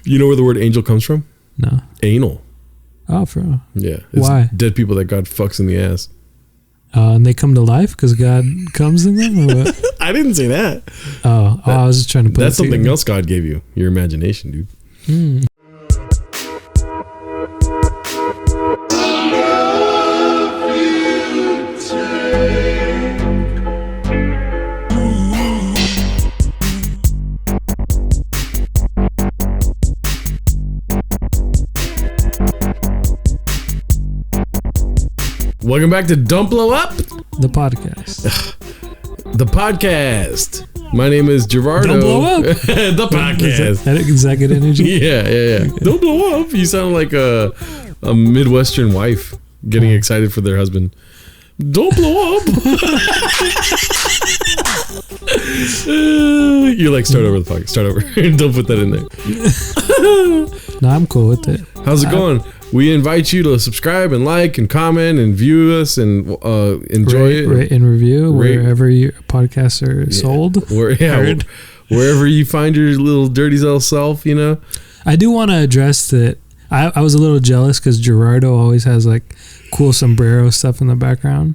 You know where the word angel comes from? No. Anal. Oh, for Yeah. It's why? dead people that God fucks in the ass. And they come to life because God comes in them? Or what? I didn't say that. I was just trying to put That's it something together. else God gave you. Your imagination, dude. Welcome back to Don't Blow Up, The podcast. the podcast. My name is Gerardo. Don't blow up. The podcast. Is that good energy? Yeah. Don't blow up. You sound like a Midwestern wife getting excited for their husband. Don't blow up. You're like, start over the podcast. Start over. Don't put that in there. No, I'm cool with it. How's it going? We invite you to subscribe and like and comment and view us and enjoy it. Rate and review wherever your podcasts are sold. Wherever you find your little dirty self, you know. I do want to address that. I was a little jealous because Gerardo always has like cool sombrero stuff in the background.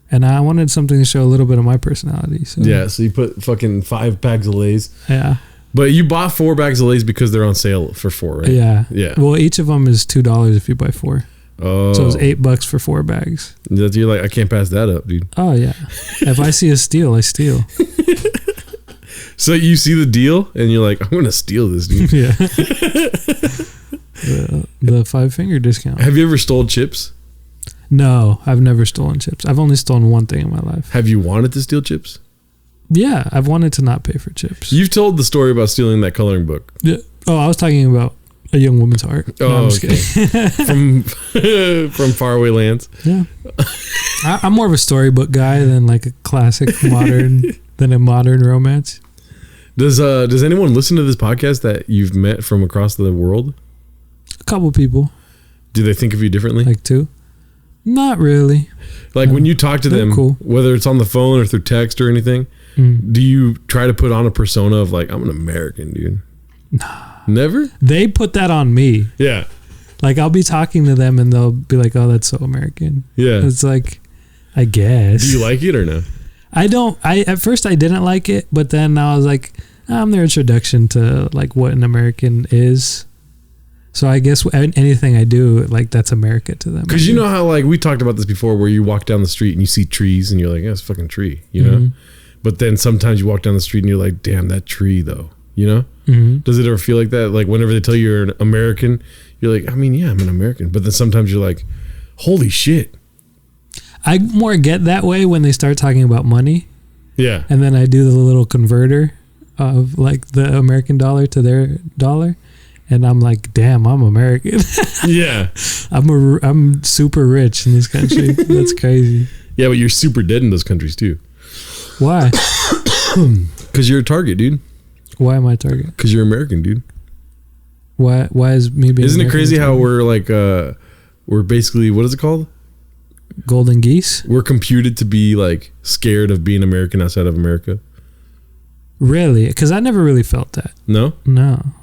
And I wanted something to show a little bit of my personality. So. Yeah, so you put fucking 5 bags of Lay's. Yeah. But you bought 4 bags of Lay's because they're on sale for 4, right? Yeah. Yeah. Well, each of them is $2 if you buy 4. Oh. So it's $8 for 4 bags. You're like, I can't pass that up, dude. Oh, yeah. If I see a steal, I steal. So you see the deal and you're like, I'm going to steal this, dude. Yeah. The 5-finger discount. Have you ever stole chips? No, I've never stolen chips. I've only stolen one thing in my life. Have you wanted to steal chips? Yeah, I've wanted to not pay for chips. You've told the story about stealing that coloring book. Yeah. Oh, I was talking about a young woman's heart. No, I'm just kidding. from faraway lands. Yeah. I'm more of a storybook guy than like a classic modern romance. Does anyone listen to this podcast that you've met from across the world? A couple people. Do they think of you differently? Like 2? Not really. Like when you talk to them, cool. whether it's on the phone or through text or anything, do you try to put on a persona of like, I'm an American, dude? Nah. Never? They put that on me. Yeah. Like I'll be talking to them and they'll be like, oh, that's so American. Yeah. It's like, I guess. Do you like it or no? At first I didn't like it, but then I was like, I'm their introduction to like what an American is. So I guess anything I do, like that's America to them. Because you know how like we talked about this before, where you walk down the street and you see trees and you're like, yeah, it's a fucking tree, you know? But then sometimes you walk down the street and you're like, damn, that tree though, you know? Does it ever feel like that? Like whenever they tell you you're an American, you're like, I mean, yeah, I'm an American. But then sometimes you're like, holy shit. I more get that way when they start talking about money. Yeah. And then I do the little converter of like the American dollar to their dollar. And I'm like, damn, I'm American. Yeah. I'm super rich in this country. That's crazy. Yeah, but you're super dead in those countries too. Why? Because you're a target, dude. Why am I a target? Because you're American, dude. Why is me being Isn't American it crazy how we're like, we're basically, what is it called? Golden geese? We're computed to be like scared of being American outside of America. Really? Because I never really felt that. No? No.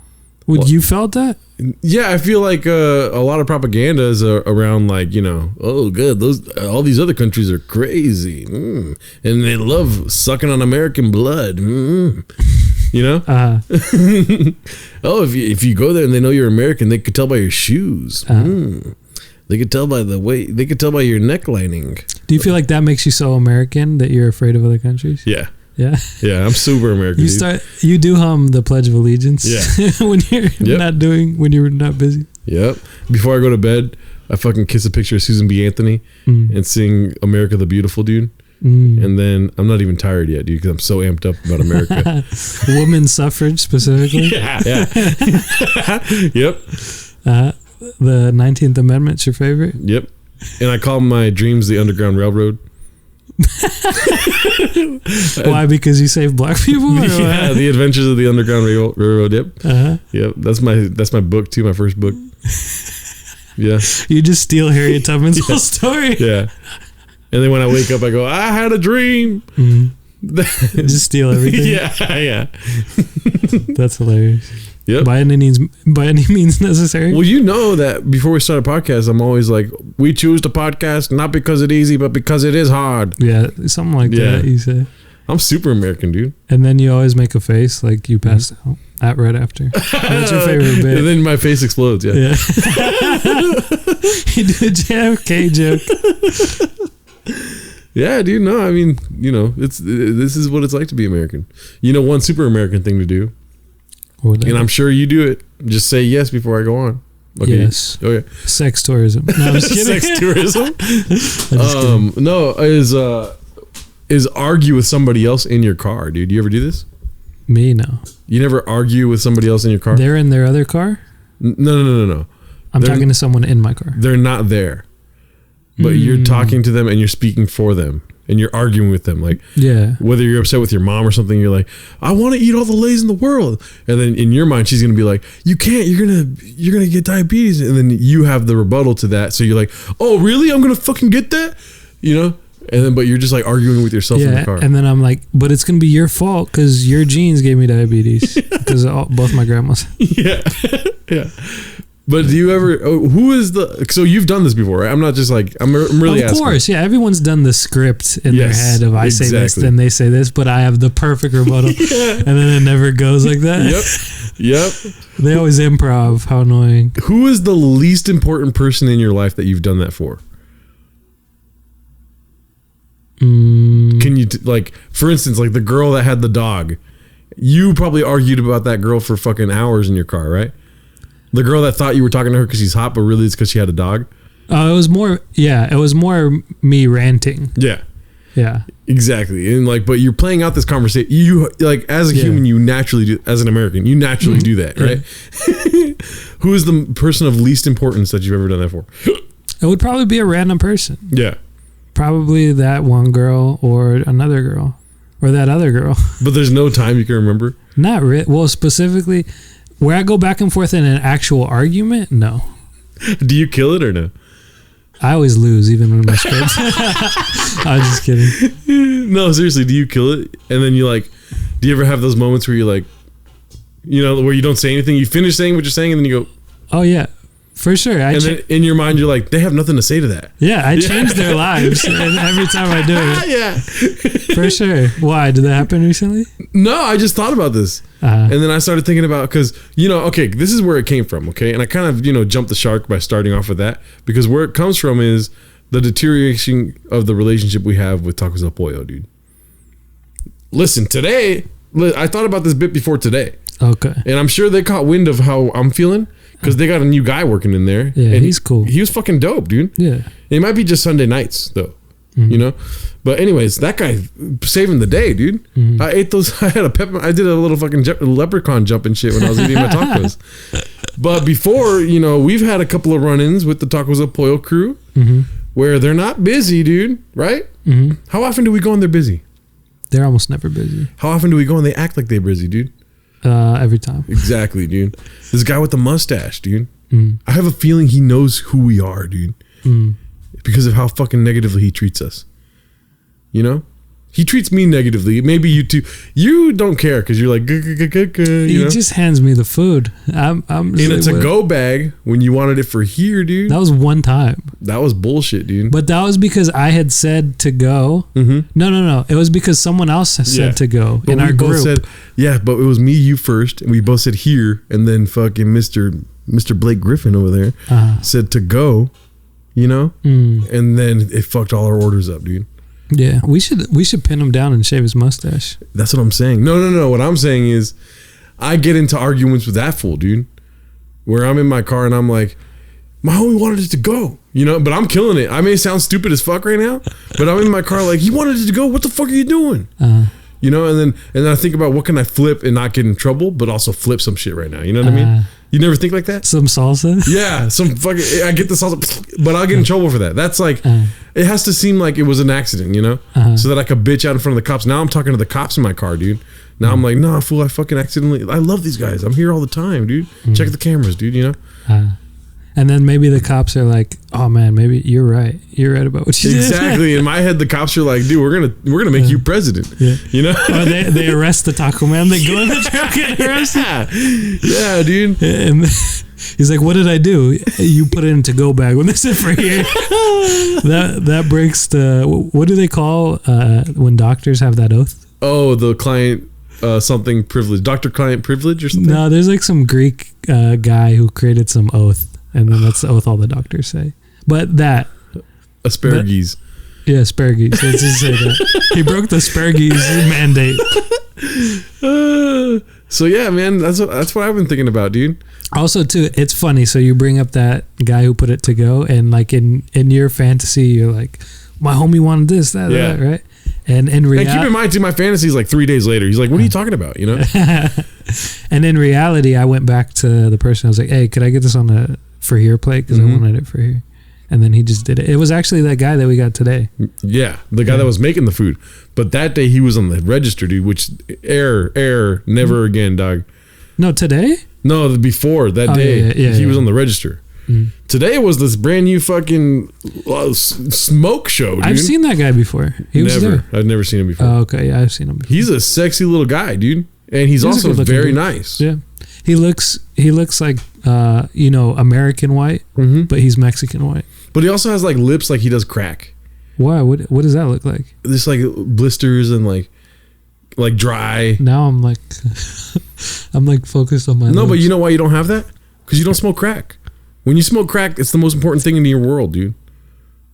You felt that? Yeah, I feel like a lot of propaganda is around like, you know, oh good, all these other countries are crazy, and they love sucking on American blood, you know. Oh, if you go there and they know you're American, they could tell by your shoes. They could tell by the way. They could tell by your neck lining. Do you feel like that makes you so American that you're afraid of other countries? Yeah. Yeah. Yeah, I'm super American. You do hum the Pledge of Allegiance. Yeah. when you're not busy. Yep. Before I go to bed, I fucking kiss a picture of Susan B. Anthony and sing America the Beautiful, dude. And then I'm not even tired yet, dude, because I'm so amped up about America. Women's suffrage specifically. Yeah. Yep. The 19th Amendment's your favorite? Yep. And I call my dreams the Underground Railroad. Why? Because you save black people? Yeah, The Adventures of the Underground Railroad. Yep. Yep. That's my book too. My first book. Yeah. You just steal Harriet Tubman's whole story. Yeah. And then when I wake up, I go, I had a dream. Just steal everything. Yeah. That's hilarious. Yep. By any means necessary. Well, you know that before we start a podcast, I'm always like, we choose the podcast not because it's easy, but because it is hard. Yeah, something like that. You say. I'm super American, dude. And then you always make a face like you passed out right after. That's your favorite bit. And then my face explodes. Yeah. You do a JFK joke. Yeah, dude. No, I mean, this is what it's like to be American. One super American thing to do. And I'm sure you do it. Just say yes before I go on. Okay. Yes. Okay. Sex tourism. No, I'm just kidding. Sex tourism. I'm just kidding. No, is argue with somebody else in your car, dude. You ever do this? Me, no. You never argue with somebody else in your car? They're in their other car? No. I'm talking to someone in my car. They're not there. But you're talking to them and you're speaking for them. And you're arguing with them, like, whether you're upset with your mom or something, you're like, I want to eat all the Lay's in the world, and then in your mind she's gonna be like, you can't, you're gonna get diabetes, and then you have the rebuttal to that, so you're like, oh really, I'm gonna fucking get that, and then but you're just like arguing with yourself in the car, and then I'm like, but it's gonna be your fault because your genes gave me diabetes because both my grandmas. Yeah. But do you ever? Who is the? So you've done this before, right? I'm not just like I'm really asking. Of course, yeah. Everyone's done the script in their head of I say this, then they say this, but I have the perfect rebuttal, and then it never goes like that. Yep. They always improv. How annoying. Who is the least important person in your life that you've done that for? Can you for instance, like the girl that had the dog? You probably argued about that girl for fucking hours in your car, right? The girl that thought you were talking to her because she's hot, but really it's because she had a dog. It was more me ranting. Yeah, exactly. And but you're playing out this conversation. You as a human, you naturally do. As an American, you naturally do that, right? Who is the person of least importance that you've ever done that for? It would probably be a random person. Yeah, probably that one girl or another girl or that other girl. But there's no time you can remember. Not really. Well, specifically. Where I go back and forth in an actual argument, no. Do you kill it or no? I always lose, even in my scripts. I'm just kidding. No, seriously, do you kill it? And then do you ever have those moments where you're where you don't say anything, you finish saying what you're saying, and then you go, oh yeah, for sure. And then in your mind, you're like, they have nothing to say to that. Yeah, I change their lives and every time I do it. Yeah. For sure. Why? Did that happen recently? No, I just thought about this. And then I started thinking about, because, okay, this is where it came from, okay? And I kind of, jumped the shark by starting off with that, because where it comes from is the deterioration of the relationship we have with Tacos El Pollo, dude. Listen, today, I thought about this bit before today. Okay. And I'm sure they caught wind of how I'm feeling, because they got a new guy working in there. Yeah, and he's cool. He was fucking dope, dude. Yeah. It might be just Sunday nights, though. But anyways, that guy saving the day, dude. I ate those. I had I did a little fucking leprechaun jump and shit when I was eating my tacos. But before, we've had a couple of run-ins with the Tacos El Pollo crew where they're not busy, dude. Right? How often do we go and they're busy? They're almost never busy. How often do we go and they act like they're busy, dude? Every time. Exactly, dude. This guy with the mustache, dude. I have a feeling he knows who we are, dude. Because of how fucking negatively he treats us. He treats me negatively. Maybe you too. You don't care because you're like, he just hands me the food. I'm in a to-go bag when you wanted it for here, dude. That was one time. That was bullshit, dude. But that was because I had said to go. No. It was because someone else said to go in our group. But it was me, you first, and we both said here, and then fucking Mr. Blake Griffin over there said to go. And then it fucked all our orders up, dude. Yeah, we should pin him down and shave his mustache. That's what I'm saying. No. What I'm saying is, I get into arguments with that fool, dude. Where I'm in my car and I'm like, my homie wanted it to go, but I'm killing it. I may sound stupid as fuck right now, but I'm in my car like, he wanted it to go. What the fuck are you doing? And then I think about what can I flip and not get in trouble, but also flip some shit right now. You know what I mean? You never think like that? Some salsa? Yeah, some fucking. I get the salsa, but I'll get in trouble for that. That's like, it has to seem like it was an accident, so that I could bitch out in front of the cops. Now I'm talking to the cops in my car, dude. Now I'm like, nah, fool, I fucking accidentally. I love these guys. I'm here all the time, dude. Check the cameras, dude. And then maybe the cops are like, oh man, maybe you're right. You're right about what you did. Exactly. In my head, the cops are like, dude, we're gonna make you president. Yeah. You know? Or they arrest the taco man. They go in the truck and arrest him. Yeah, dude. And he's like, what did I do? You put it in to-go bag when they said for here. That breaks the, what do they call when doctors have that oath? Oh, the client something privilege. Doctor-client privilege or something? No, there's like some Greek guy who created some oath, and then that's the oath all the doctors say. But that. Asparagus. Yeah, asparagus. Let's just say that. He broke the asparagus mandate. So yeah, man, that's what I've been thinking about, dude. Also, too, it's funny. So you bring up that guy who put it to go, and like in your fantasy, you're like, my homie wanted this, that, right? And in reality, and keep in mind, too, my fantasy is like 3 days later. He's like, what are you talking about? You know? And in reality, I went back to the person. I was like, hey, could I get this on a for here plate? Because I wanted it for here. And then he just did it. It was actually that guy that we got today. Yeah, the guy that was making the food. But that day he was on the register, dude, which error, never again, dog. No, today? No, before that day, he was on the register. Today was this brand new fucking smoke show, dude. I've seen that guy before. He was there. I've never seen him before. Oh, okay. Yeah, I've seen him before. He's a sexy little guy, dude. And he's also very nice. Yeah. He looks like, American white, but he's Mexican white. But he also has like lips like he does crack. Why? What does that look like? Just like blisters and like dry. Now I'm like, focused on my lips. But you know why you don't have that? Because you don't smoke crack. When you smoke crack, it's the most important thing in your world, dude.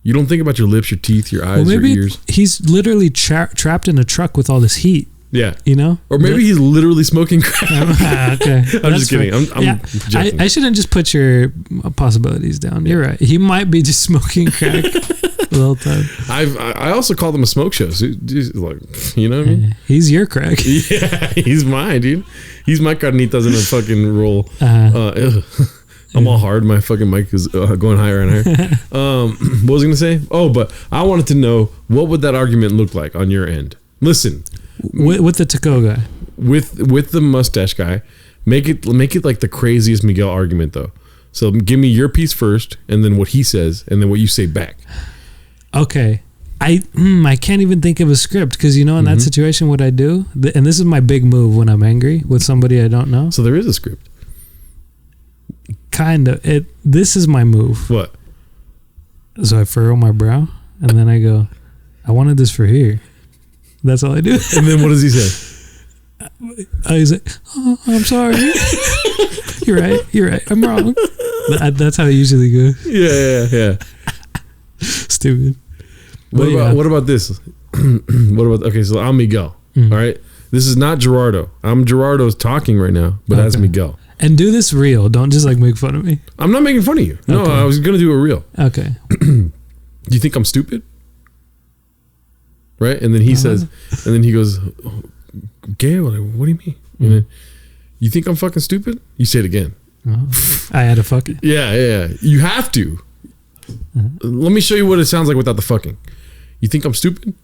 You don't think about your lips, your teeth, your eyes, your ears. He's literally trapped in a truck with all this heat. Yeah. You know? Or maybe he's literally smoking crack. Okay. I'm just kidding. I'm joking. I shouldn't just put your possibilities down. You're right. He might be just smoking crack the whole time. I also call them a smoke show. So, like, you know what I mean? He's your crack. Yeah, he's mine, dude. He's my carnitas in a fucking roll. I'm all hard. My fucking mic is going higher and higher. What was I going to say? Oh, but I wanted to know, what would that argument look like on your end? Listen. With the taco guy. With the mustache guy. Make it like the craziest Miguel argument, though. So give me your piece first, and then what he says, and then what you say back. Okay. I can't even think of a script, because in that situation, what I do, and this is my big move when I'm angry with somebody I don't know. So there is a script. Kind of. This is my move. What? So I furrow my brow, and then I go, I wanted this for here. That's all I do. And then what does he say? He's like, oh, I'm sorry. You're right. I'm wrong. That's how it usually goes. Yeah. Stupid. What about this? Okay, so I'm Miguel. All right? This is not Gerardo. Gerardo's talking right now, but that's Miguel. And do this real. Don't just make fun of me. I'm not making fun of you. No, okay. I was going to do it real. Okay. Do you think I'm stupid? Right? And then he says, and then he goes, "Gay? What do you mean? And then, you think I'm fucking stupid?" You say it again. I had to fuck it. Yeah. You have to. Let me show you what it sounds like without the fucking. You think I'm stupid?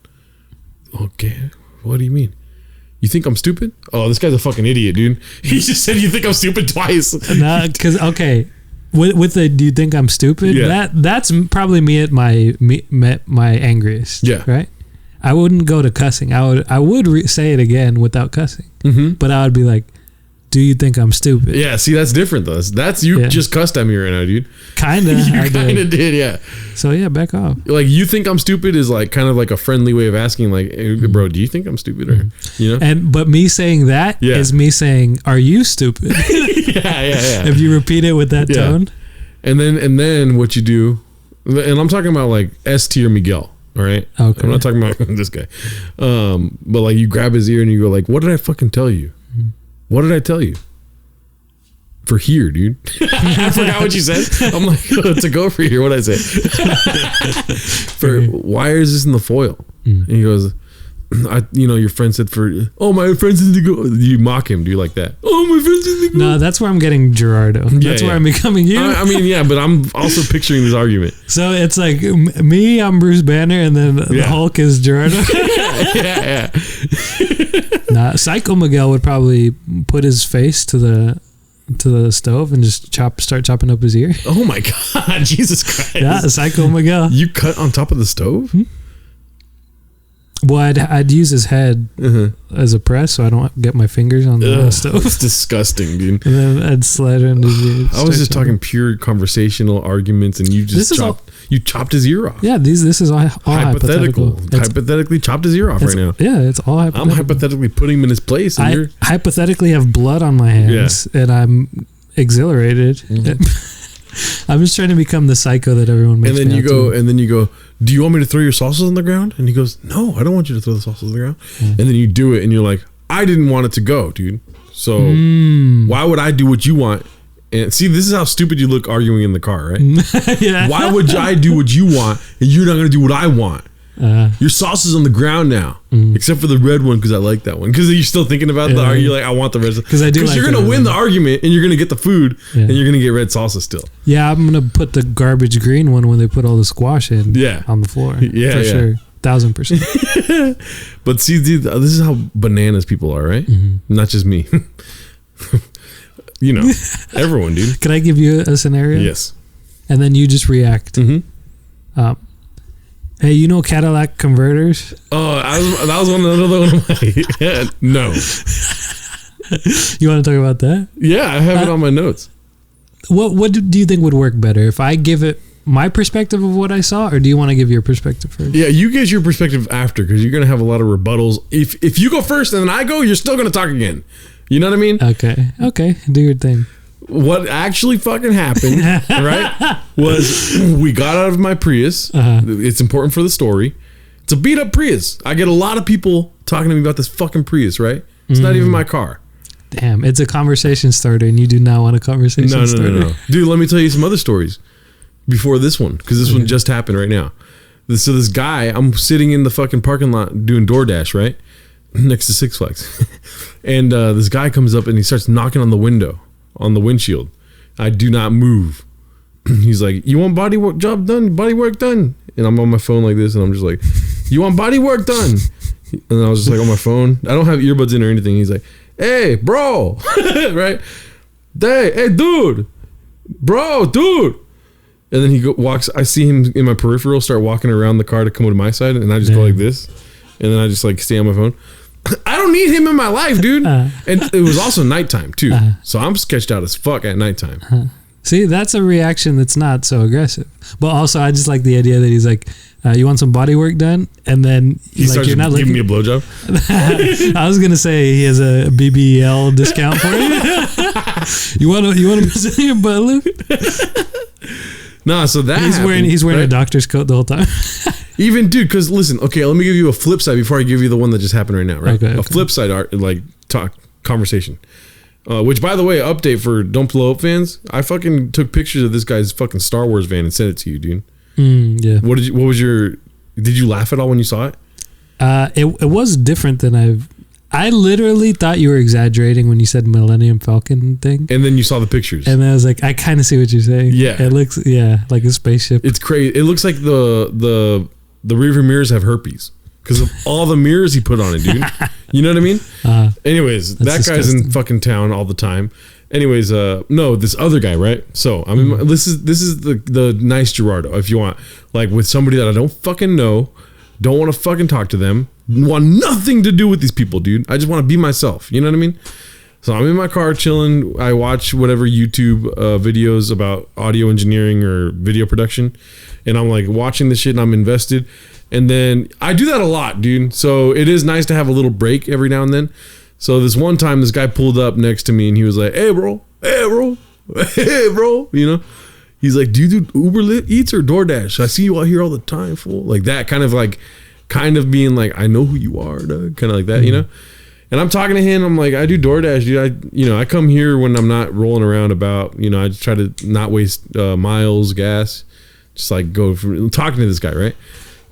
Okay. What do you mean? You think I'm stupid? Oh, this guy's a fucking idiot, dude. He just said you think I'm stupid twice. Nah, because okay, with the do you think I'm stupid? Yeah. That's probably me at my angriest. Yeah. Right. I wouldn't go to cussing. I would say it again without cussing. But I would be like, "Do you think I'm stupid?" Yeah. See, that's different though. That's you just cussed at me right now, dude. Kinda. You kinda did, yeah. So yeah, back off. Like, you think I'm stupid is like kind of like a friendly way of asking, like, hey, bro, do you think I'm stupid? Or But me saying that is me saying, "Are you stupid?" yeah. If you repeat it with that tone. And then what you do, and I'm talking about like S tier Miguel. All right. Okay. I'm not talking about this guy. But like, you grab his ear and you go like, "What did I fucking tell you? What did I tell you?" For here, dude. I forgot what you said. I'm like, to go for here. What did I say? For why is this in the foil? And he goes, your friend said my friend said to go. You mock him. Do you like that? Oh, my friend said to go. No, that's where I'm getting Gerardo. That's where I'm becoming you. I mean, yeah, but I'm also picturing this argument. So it's like me, I'm Bruce Banner, and then the Hulk is Gerardo. yeah. Nah, Psycho Miguel would probably put his face to the to the stove and just start chopping up his ear. Oh my God, Jesus Christ! Yeah, psycho Miguel. You cut on top of the stove? Well, I'd use his head as a press, so I don't get my fingers on the stove. It's disgusting, dude. And then I'd slide it into his ear. I was just talking pure conversational arguments, and you just chopped his ear off. Yeah, this is all hypothetical. Hypothetically chopped his ear off right now. Yeah, it's all hypothetical. I'm hypothetically putting him in his place. And I hypothetically have blood on my hands, and I'm exhilarated. I'm just trying to become the psycho that everyone makes. And then you go, do you want me to throw your sauces on the ground? And he goes, no, I don't want you to throw the sauces on the ground. And then you do it, and you're like, I didn't want it to go, dude. So why would I do what you want? And see, this is how stupid you look arguing in the car, right? Yeah. Why would I do what you want, and you're not going to do what I want? Your sauce is on the ground now, except for the red one, because I like that one. Because you're still thinking about the argument. You're like, I want the red sauce. Because you're going to win the argument, and you're going to get the food, and you're going to get red salsa still. Yeah, I'm going to put the garbage green one when they put all the squash in on the floor. Yeah, for sure. 1000%. But see, dude, this is how bananas people are, right? Not just me. You know, everyone, dude. Can I give you a scenario? Yes. And then you just react. Hey, you know Cadillac converters? Oh, that was another one of my... No. You want to talk about that? Yeah, I have it on my notes. What do you think would work better? If I give it my perspective of what I saw, or do you want to give your perspective first? Yeah, you get your perspective after, because you're going to have a lot of rebuttals. If you go first and then I go, you're still going to talk again. You know what I mean? Okay. Do your thing. What actually fucking happened, right, was we got out of my Prius. It's important for the story. It's a beat up Prius. I get a lot of people talking to me about this fucking Prius, right? It's not even my car. Damn, it's a conversation starter, and you do not want a conversation starter. No. Dude, let me tell you some other stories before this one, because this one just happened right now. So this guy, I'm sitting in the fucking parking lot doing DoorDash, right, next to Six Flags. And this guy comes up and he starts knocking on the window, on the windshield. I do not move. He's like, you want body work done? And I'm on my phone like this, and I'm just like, you want body work done? And I was just like on my phone. I don't have earbuds in or anything. He's like, hey, bro. Right? Hey, dude. Bro, dude. And then he walks. I see him in my peripheral start walking around the car to come to my side, and I just go like this. And then I just like stay on my phone. I don't need him in my life, dude. And it was also nighttime too. So I'm sketched out as fuck at nighttime. See, that's a reaction that's not so aggressive. But also, I just like the idea that he's like, you want some body work done? And then he starts you're not giving me a blowjob. I was going to say he has a BBL discount for you. You want a Brazilian butt lift? No, so that he's wearing a doctor's coat the whole time. Even, dude, because listen, okay, let me give you a flip side before I give you the one that just happened right now, right? Okay. A flip side, conversation. Which, by the way, update for Don't Blow Up fans. I fucking took pictures of this guy's fucking Star Wars van and sent it to you, dude. Yeah. Did you laugh at all when you saw it? It was different than I literally thought you were exaggerating when you said Millennium Falcon thing. And then you saw the pictures. And then I was like, I kind of see what you're saying. Yeah. It looks, like a spaceship. It's crazy. It looks like the rearview mirrors have herpes because of all the mirrors he put on it, dude. You know what I mean? Anyways, that guy's disgusting. In fucking town all the time. Anyways, no, this other guy, right? So I mean, this is the nice Gerardo, if you want, like with somebody that I don't fucking know, don't want to fucking talk to them, want nothing to do with these people, dude. I just want to be myself. You know what I mean? So I'm in my car chilling. I watch whatever YouTube videos about audio engineering or video production, and I'm like watching this shit and I'm invested. And then I do that a lot, dude. So it is nice to have a little break every now and then. So this one time, this guy pulled up next to me and he was like, hey, bro. You know, he's like, do you do Uber Eats or DoorDash? I see you out here all the time, fool. Like that kind of being like, I know who you are, dog. Kind of like that, you know? And I'm talking to him. I'm like, I do DoorDash, dude. I come here when I'm not rolling around about, I just try to not waste miles, gas. Just like I'm talking to this guy, right?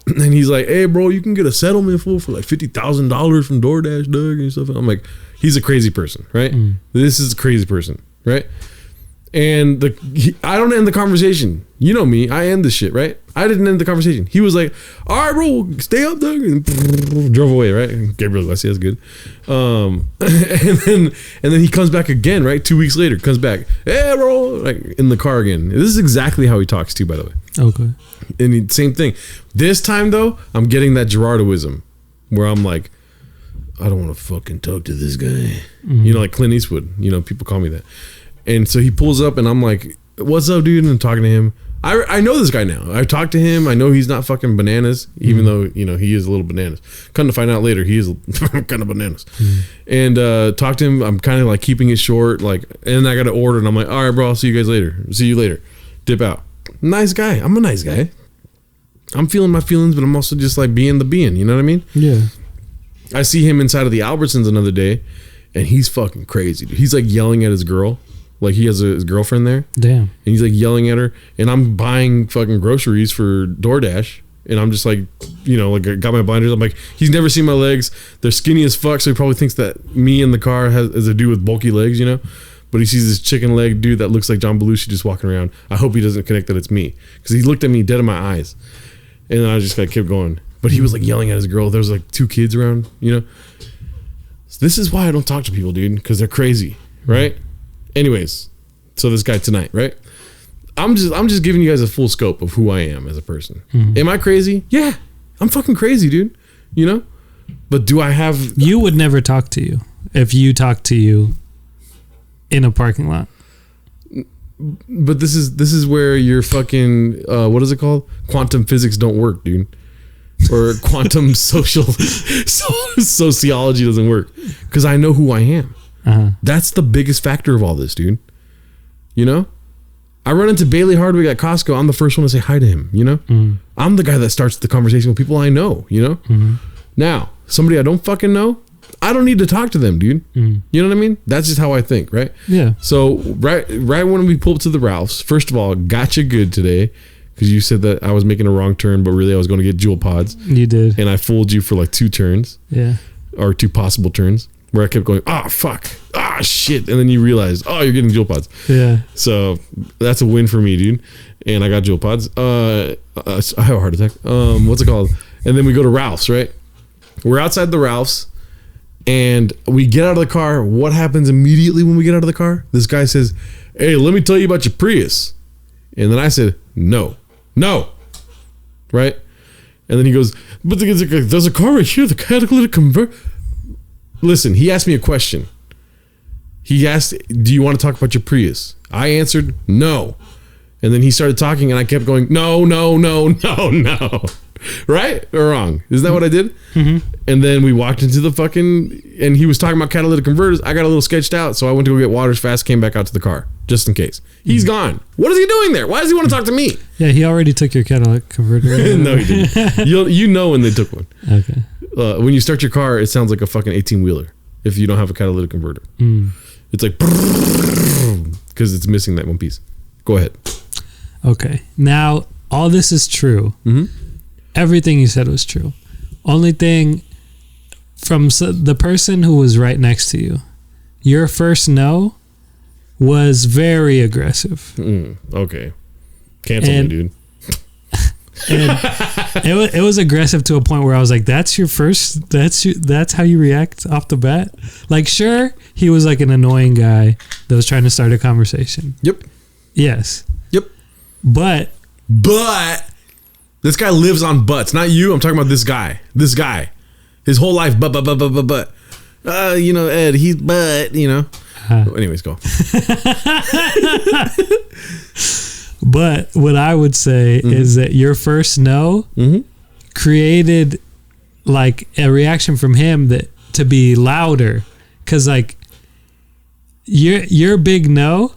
And he's like, hey, bro, you can get a settlement for like $50,000 from DoorDash, dog, and stuff. And I'm like, he's a crazy person, right? This is a crazy person, right? And I don't end the conversation. You know me. I end the shit, right? I didn't end the conversation. He was like, all right, bro, stay up there. And drove away, right? Gabriel, I see, that's good. And then he comes back again, right? 2 weeks later, comes back. Hey, bro. Like in the car again. This is exactly how he talks too, by the way. Okay. And same thing. This time, though, I'm getting that Gerardoism where I'm like, I don't want to fucking talk to this guy. You know, like Clint Eastwood. You know, people call me that. And so he pulls up and I'm like, what's up, dude? And I'm talking to him. I know this guy now. I've talked to him. I know he's not fucking bananas, even though, you know, he is a little bananas. Come to find out later, he is kind of bananas. And talk to him. I'm kind of like keeping it short. Like, and I got to order and I'm like, all right, bro, I'll see you guys later. See you later. Dip out. Nice guy. I'm a nice guy. I'm feeling my feelings, but I'm also just like being the being. You know what I mean? Yeah. I see him inside of the Albertsons another day and he's fucking crazy. Dude. He's like yelling at his girl. Like he has his girlfriend there. Damn. And he's like yelling at her. And I'm buying fucking groceries for DoorDash. And I'm just like, you know, like I got my blinders. I'm like, he's never seen my legs. They're skinny as fuck. So he probably thinks that me in the car has to do with bulky legs, you know. But he sees this chicken leg dude that looks like John Belushi just walking around. I hope he doesn't connect that it's me. Because he looked at me dead in my eyes. And then I just like kept going. But he was like yelling at his girl. There was like 2 kids around, you know. So this is why I don't talk to people, dude. Because they're crazy, right? Anyways, so this guy tonight, right? I'm just giving you guys a full scope of who I am as a person. Am I crazy? Yeah, I'm fucking crazy, dude. You know? But do I have... You would never talk to you if you talked to you in a parking lot. But this is where your fucking what is it called? Quantum physics don't work, dude. Or quantum sociology doesn't work because I know who I am. That's the biggest factor of all this, dude. You know, I run into Bailey Hardwick at Costco. I'm the first one to say hi to him. You know, I'm the guy that starts the conversation with people I know. You know, now somebody I don't fucking know, I don't need to talk to them, dude. You know what I mean? That's just how I think, right? Yeah. So right when we pulled up to the Ralphs, first of all, got you good today. Because you said that I was making a wrong turn, but really I was going to get Jewel Pods. You did. And I fooled you for like 2 turns. Yeah. Or 2 possible turns. Where I kept going, fuck. Shit. And then you realized, you're getting Jewel Pods. Yeah. So that's a win for me, dude. And I got Jewel Pods. I have a heart attack. What's it called? And then we go to Ralph's, right? We're outside the Ralph's. And we get out of the car. What happens immediately when we get out of the car? This guy says, hey, let me tell you about your Prius. And then I said, no. Right? And then he goes, but there's a car right here, the catalytic converter. Listen, he asked me a question. He asked, do you want to talk about your Prius? I answered, no. And then he started talking and I kept going, no. Right or wrong? Isn't that what I did? And then we walked into the fucking, and he was talking about catalytic converters. I got a little sketched out, so I went to go get waters fast, came back out to the car, just in case. He's gone. What is he doing there? Why does he want to talk to me? Yeah, he already took your catalytic converter. No, he didn't. You know when they took one. Okay. When you start your car, it sounds like a fucking 18-wheeler if you don't have a catalytic converter. It's like, because it's missing that one piece. Go ahead. Okay. Now, all this is true. Everything you said was true. Only thing, from the person who was right next to you, your first no was very aggressive. Okay. Cancel me, dude. And it was aggressive to a point where I was like, that's how you react off the bat? Like, sure, he was like an annoying guy that was trying to start a conversation. Yep. Yes. Yep. But this guy lives on butts. Not you. I'm talking about this guy. His whole life, but. You know, Ed, he's butt, you know. Anyways, go. But what I would say is that your first no created like a reaction from him that to be louder. Cause like your big no,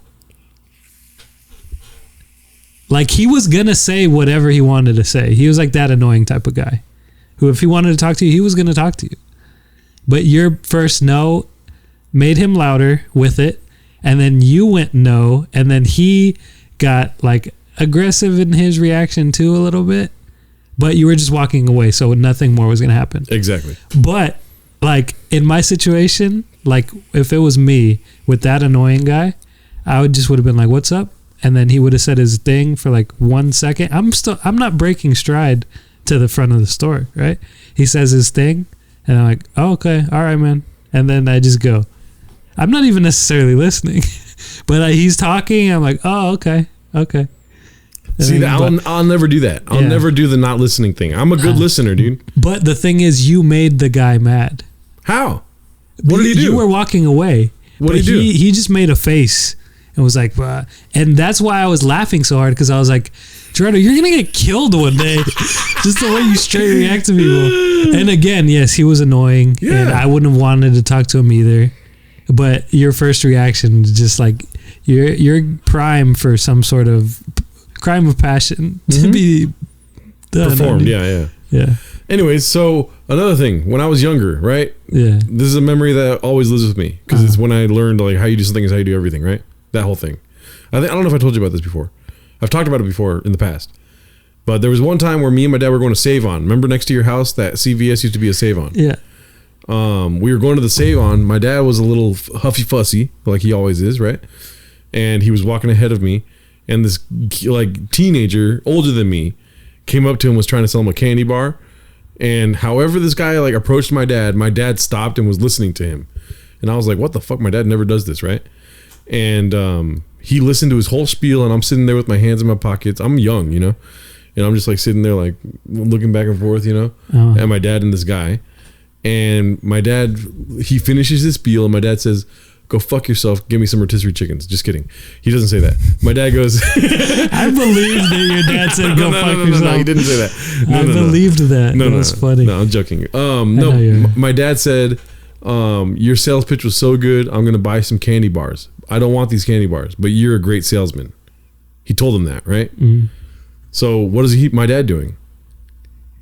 like he was gonna say whatever he wanted to say. He was like that annoying type of guy who, if he wanted to talk to you, he was gonna talk to you. But your first no made him louder with it, and then you went no, and then he got like aggressive in his reaction too a little bit. But you were just walking away, so nothing more was gonna happen. Exactly. But like in my situation, like if it was me with that annoying guy, I would have been like, "What's up?" And then he would have said his thing for like 1 second. I'm not breaking stride to the front of the store, right? He says his thing, and I'm like, "Oh, okay, all right, man." And then I just go. I'm not even necessarily listening, but he's talking. I'm like, "Oh, okay." See, I'll never do that. I'll never do the not listening thing. I'm a good listener, dude. But the thing is, you made the guy mad. How? What did he do? You were walking away. What did he do? He just made a face and was like, and that's why I was laughing so hard, because I was like, Gerardo, you're going to get killed one day. Just the way you straight react to people. And again, yes, he was annoying. Yeah. And I wouldn't have wanted to talk to him either. But your first reaction is just like, you're prime for some sort of crime of passion to be done. Performed, yeah. Anyways, so another thing, when I was younger, right? Yeah. This is a memory that always lives with me, because it's when I learned like how you do something is how you do everything, right? That whole thing. I don't know if I told you about this before. I've talked about it before in the past. But there was one time where me and my dad were going to Save-On. Remember next to your house that CVS used to be a Save-On? Yeah. We were going to the Save-On. My dad was a little huffy fussy, like he always is, right? And he was walking ahead of me. And this like teenager, older than me, came up to him, was trying to sell him a candy bar. And however this guy like approached my dad stopped and was listening to him. And I was like, what the fuck? My dad never does this, right? And he listened to his whole spiel, and I'm sitting there with my hands in my pockets. I'm young, you know? And I'm just like sitting there like looking back and forth, you know? At my dad and this guy. And my dad, he finishes his spiel, and my dad says, go fuck yourself, give me some rotisserie chickens. Just kidding. He doesn't say that. My dad goes... I believe that your dad said go fuck yourself. No, he didn't say that. I believed that. It was funny. No, I'm joking. My dad said, your sales pitch was so good, I'm going to buy some candy bars. I don't want these candy bars, but you're a great salesman. He told him that, right? Mm-hmm. So what is my dad doing?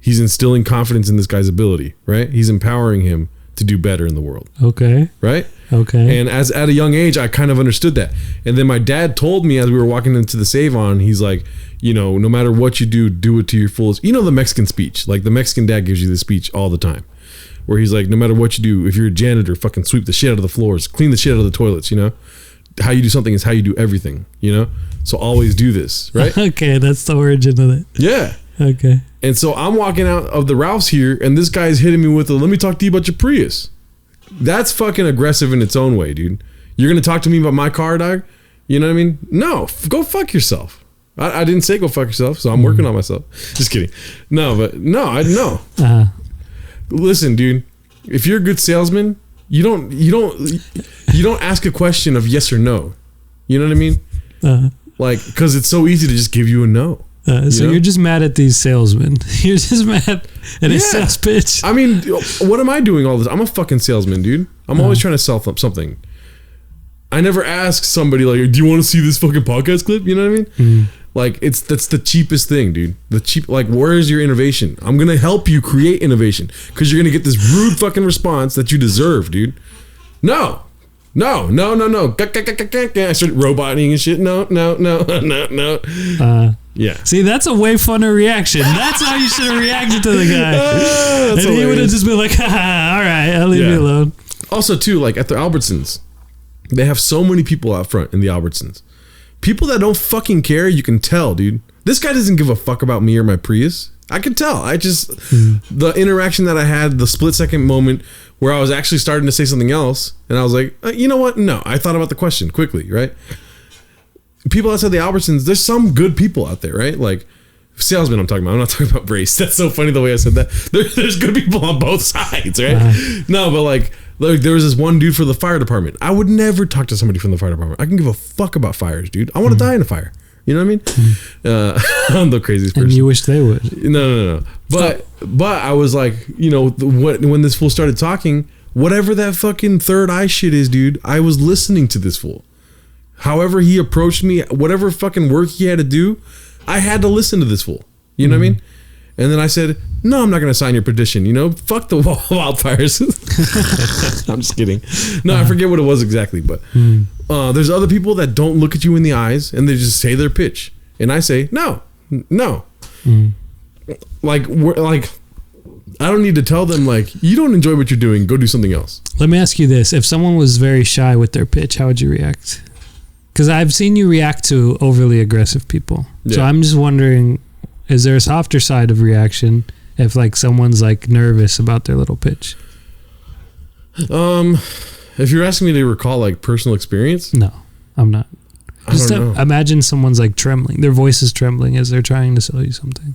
He's instilling confidence in this guy's ability, right? He's empowering him to do better in the world. Okay. Right? Okay. And as at a young age, I kind of understood that. And then my dad told me as we were walking into the Save-On, he's like, you know, no matter what you do it to your fullest. You know the Mexican speech. Like the Mexican dad gives you this speech all the time. Where he's like, no matter what you do, if you're a janitor, fucking sweep the shit out of the floors, clean the shit out of the toilets, you know? How you do something is how you do everything, you know? So always do this, right? Okay, that's the origin of it. Yeah. Okay. And so I'm walking out of the Ralph's here, and this guy's hitting me with let me talk to you about your Prius. That's fucking aggressive in its own way, dude. You're going to talk to me about my car, dog? You know what I mean? No, go fuck yourself. I didn't say go fuck yourself, so I'm working on myself. Just kidding. I know. Listen, dude, if you're a good salesman, you don't ask a question of yes or no. You know what I mean? Like, because it's so easy to just give you a no. You're just mad at these salesmen. You're just mad at a sales pitch. I mean, what am I doing all this? I'm a fucking salesman, dude. I'm always trying to sell something. I never ask somebody like, do you want to see this fucking podcast clip? You know what I mean? Like, that's the cheapest thing, dude. Where is your innovation? I'm going to help you create innovation because you're going to get this rude fucking response that you deserve, dude. No. I started roboting and shit. No. Yeah. See, that's a way funner reaction. That's how you should have reacted to the guy. And he would have just been like, all right, I'll leave you alone. Also, too, like at the Albertsons, they have so many people out front in the Albertsons. People that don't fucking care, you can tell, dude. This guy doesn't give a fuck about me or my Prius. I can tell. The interaction that I had, the split second moment where I was actually starting to say something else, and I was like, you know what? No, I thought about the question quickly, right? People outside the Albertsons, there's some good people out there, right? Like salesmen I'm talking about. I'm not talking about race. That's so funny the way I said that. There's good people on both sides, right? No, but like there was this one dude for the fire department. I would never talk to somebody from the fire department. I can give a fuck about fires, dude. I want to die in a fire. You know what I mean? I'm the craziest person. And you wish they would. No. But I was like, you know, when this fool started talking, whatever that fucking third eye shit is, dude, I was listening to this fool. However he approached me, whatever fucking work he had to do, I had to listen to this fool. You know what I mean? And then I said, no, I'm not going to sign your petition. You know, fuck the wildfires. I'm just kidding. No, I forget what it was exactly. But there's other people that don't look at you in the eyes and they just say their pitch. And I say, no. Like, I don't need to tell them, like, you don't enjoy what you're doing. Go do something else. Let me ask you this. If someone was very shy with their pitch, how would you react? Because I've seen you react to overly aggressive people. So I'm just wondering, is there a softer side of reaction if like someone's like nervous about their little pitch? If you're asking me to recall like personal experience, no, I'm not. Just don't know. Imagine someone's like trembling, their voice is trembling as they're trying to sell you something.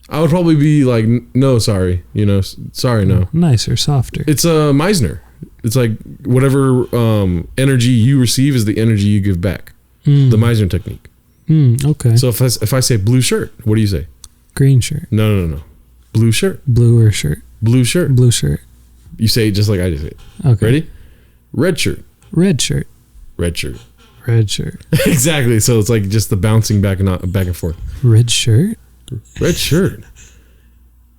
I would probably be like, no, sorry, sorry, no. Nicer, softer. It's a Meisner. It's like whatever energy you receive is the energy you give back. The Meisner technique. Okay. So if I say blue shirt, what do you say? Green shirt. No. Blue shirt. Bluer shirt. Blue shirt. Blue shirt. You say it just like I just say it. Okay. Ready? Red shirt. Red shirt. Red shirt. Red shirt. Exactly. So it's like just the bouncing back and forth. Red shirt. Red shirt.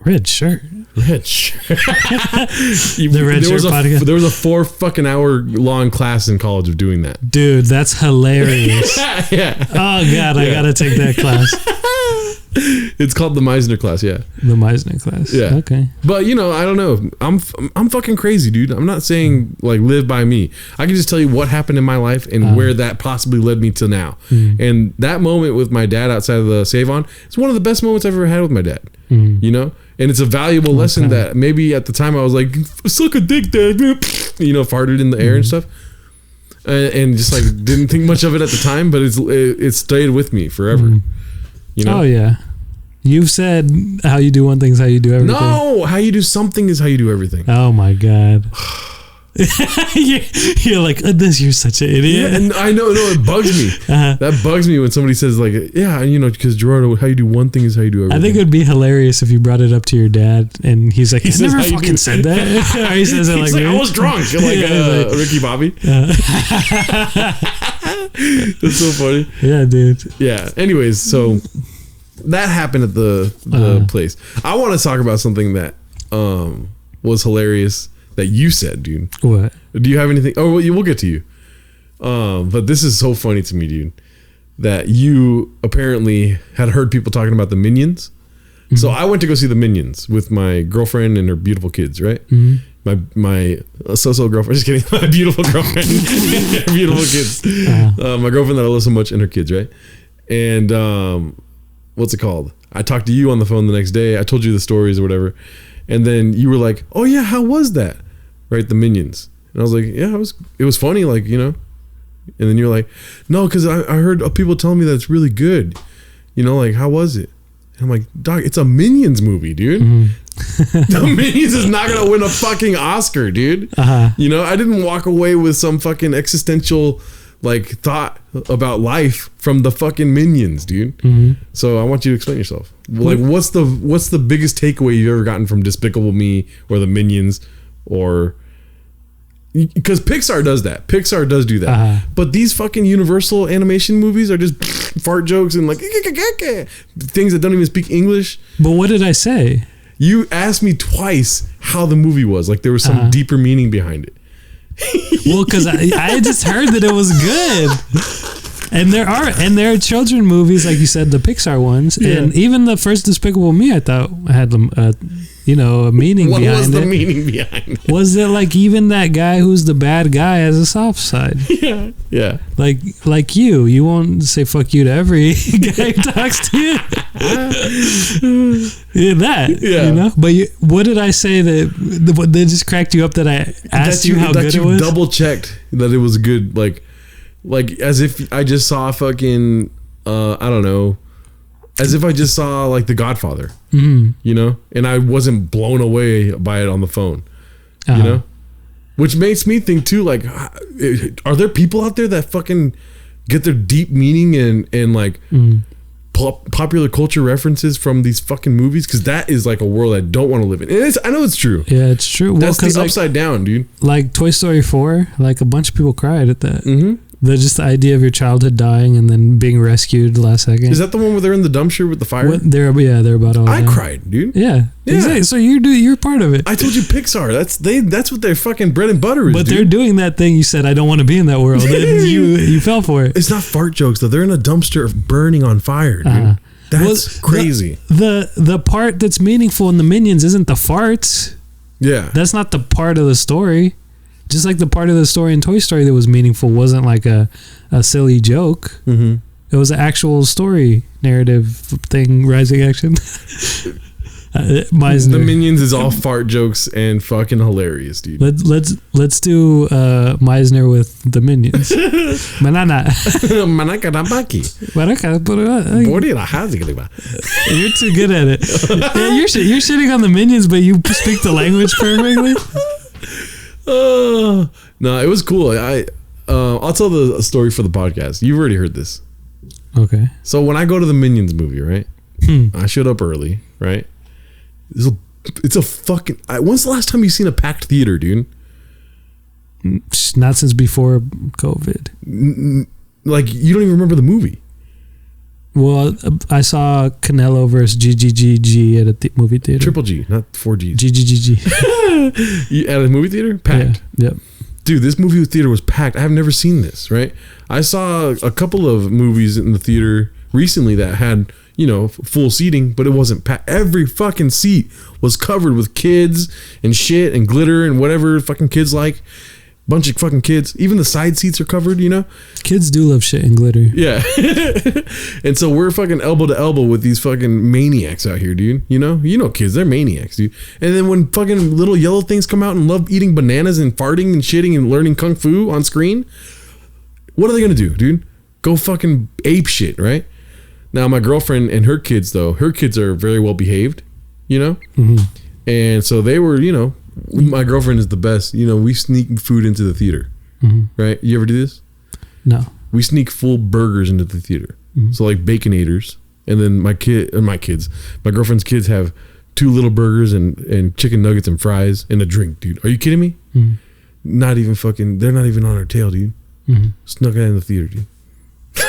Red shirt. Red shirt. The Red Shirt podcast. There was a 4 fucking hour long class in college of doing that. Dude, that's hilarious. Yeah. Oh God, I gotta take that class. It's called the Meisner class. Yeah. The Meisner class. Yeah. Okay. But I don't know. I'm fucking crazy, dude. I'm not saying like live by me. I can just tell you what happened in my life and where that possibly led me to now. And that moment with my dad outside of the Save-On, it's one of the best moments I've ever had with my dad. And it's a valuable lesson that maybe at the time I was like, suck a dick, dad. Farted in the air and stuff. And just like didn't think much of it at the time, but it stayed with me forever. Oh yeah. You've said how you do one thing is how you do everything. No, how you do something is how you do everything. Oh my God. You're like, you're such an idiot. Yeah, and I know, it bugs me. That bugs me when somebody says like, yeah, because Gerardo, how you do one thing is how you do everything. I think it would be hilarious if you brought it up to to your dad and he's like, I never fucking said that. Or he says it like, I was drunk. Like Ricky Bobby. That's so funny. Yeah, dude. Yeah. Anyways, so that happened at the place. I want to talk about something that was hilarious that you said, dude. What? Do you have anything? Oh, we'll get to you. But this is so funny to me, dude, that you apparently had heard people talking about the Minions. So I went to go see the Minions with my girlfriend and her beautiful kids, right? My so-so girlfriend, just kidding, my beautiful girlfriend and her beautiful kids. My girlfriend that I love so much and her kids, right? And what's it called? I talked to you on the phone the next day. I told you the stories or whatever. And then you were like, oh yeah, how was that? Right, the Minions. And I was like, yeah, it was funny, like, And then you were like, no, because I heard people telling me that it's really good. Like, how was it? And I'm like, dog, it's a Minions movie, dude. The Minions is not gonna win a fucking Oscar, dude. I didn't walk away with some fucking existential like thought about life from the fucking Minions, dude. So I want you to explain yourself. Like, what's the biggest takeaway you've ever gotten from Despicable Me or the Minions, or because Pixar does that. Pixar does do that. But these fucking Universal animation movies are just fart jokes and like things that don't even speak English. But what did I say? You asked me twice how the movie was. Like there was some deeper meaning behind it. Well, because I just heard that it was good. And there are children movies, like you said, the Pixar ones, and even the first Despicable Me, I thought had a meaning behind it. What was the meaning behind it? Was it like even that guy who's the bad guy has a soft side? Yeah. Like you won't say fuck you to every guy who talks to you. But what did I say that just cracked you up that I asked you how good it was? Double checked that it was good, like as if I just saw fucking I don't know, as if I just saw like The Godfather, and I wasn't blown away by it on the phone, which makes me think too, like, are there people out there that fucking get their deep meaning and like popular culture references from these fucking movies? Because that is like a world I don't want to live in. And I know it's true. Yeah, it's true. That's the upside down, dude. Like Toy Story 4, like a bunch of people cried at that. Just the idea of your childhood dying and then being rescued last second. Is that the one where they're in the dumpster with the fire? They're about all. I cried, dude. Yeah. Exactly. So you're part of it. I told you Pixar. That's what their fucking bread and butter is. But they're doing that thing you said. I don't want to be in that world. And you fell for it. It's not fart jokes though. They're in a dumpster burning on fire, dude. That's crazy. The part that's meaningful in the Minions isn't the farts. Yeah. That's not the part of the story. Just like the part of the story in Toy Story that was meaningful wasn't like a silly joke. Mm-hmm. It was an actual story narrative thing, rising action. Meisner. The Minions is all fart jokes and fucking hilarious, dude. Let's do Meisner with the Minions. Manana. Manaka Nabaki. You're too good at it. Yeah, you're shitting on the Minions, but you speak the language perfectly. No, it was cool. I'll tell the story for the podcast. You've already heard this. Okay. So when I go to the Minions movie, right? I showed up early, right? It's a fucking. When's the last time you seen a packed theater, dude? Not since before COVID. Like, you don't even remember the movie. Well, I saw Canelo versus GGGG at a movie theater. Triple G, not 4Gs. GGGG. At a movie theater? Packed. Yeah. Yep. Dude, this movie theater was packed. I've never seen this, right? I saw a couple of movies in the theater recently that had, full seating, but it wasn't packed. Every fucking seat was covered with kids and shit and glitter and whatever fucking kids like. Bunch of fucking kids. Even the side seats are covered, Kids do love shit and glitter. Yeah. And so we're fucking elbow to elbow with these fucking maniacs out here, dude. You know kids, they're maniacs, dude. And then when fucking little yellow things come out and love eating bananas and farting and shitting and learning kung fu on screen, what are they gonna do, dude? Go fucking ape shit, right? Now my girlfriend and her kids, though, her kids are very well behaved, Mm-hmm. And so they were, my girlfriend is the best. We sneak food into the theater, right? You ever do this? No. We sneak full burgers into the theater. Mm-hmm. So like Baconators, and then my girlfriend's kids have 2 little burgers and chicken nuggets and fries and a drink, dude. Are you kidding me? Mm-hmm. Not even fucking. They're not even on our tail, dude. Mm-hmm. Snuck it in the theater, dude.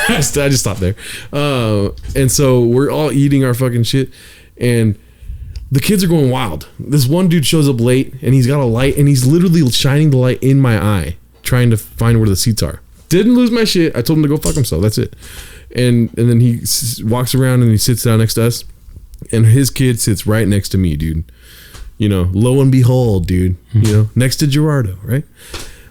I just stopped there. And so we're all eating our fucking shit, and the kids are going wild. This one dude shows up late, and he's got a light, and he's literally shining the light in my eye, trying to find where the seats are. Didn't lose my shit. I told him to go fuck himself. That's it. And then he walks around and he sits down next to us, and his kid sits right next to me, dude. Lo and behold, dude. Next to Gerardo, right?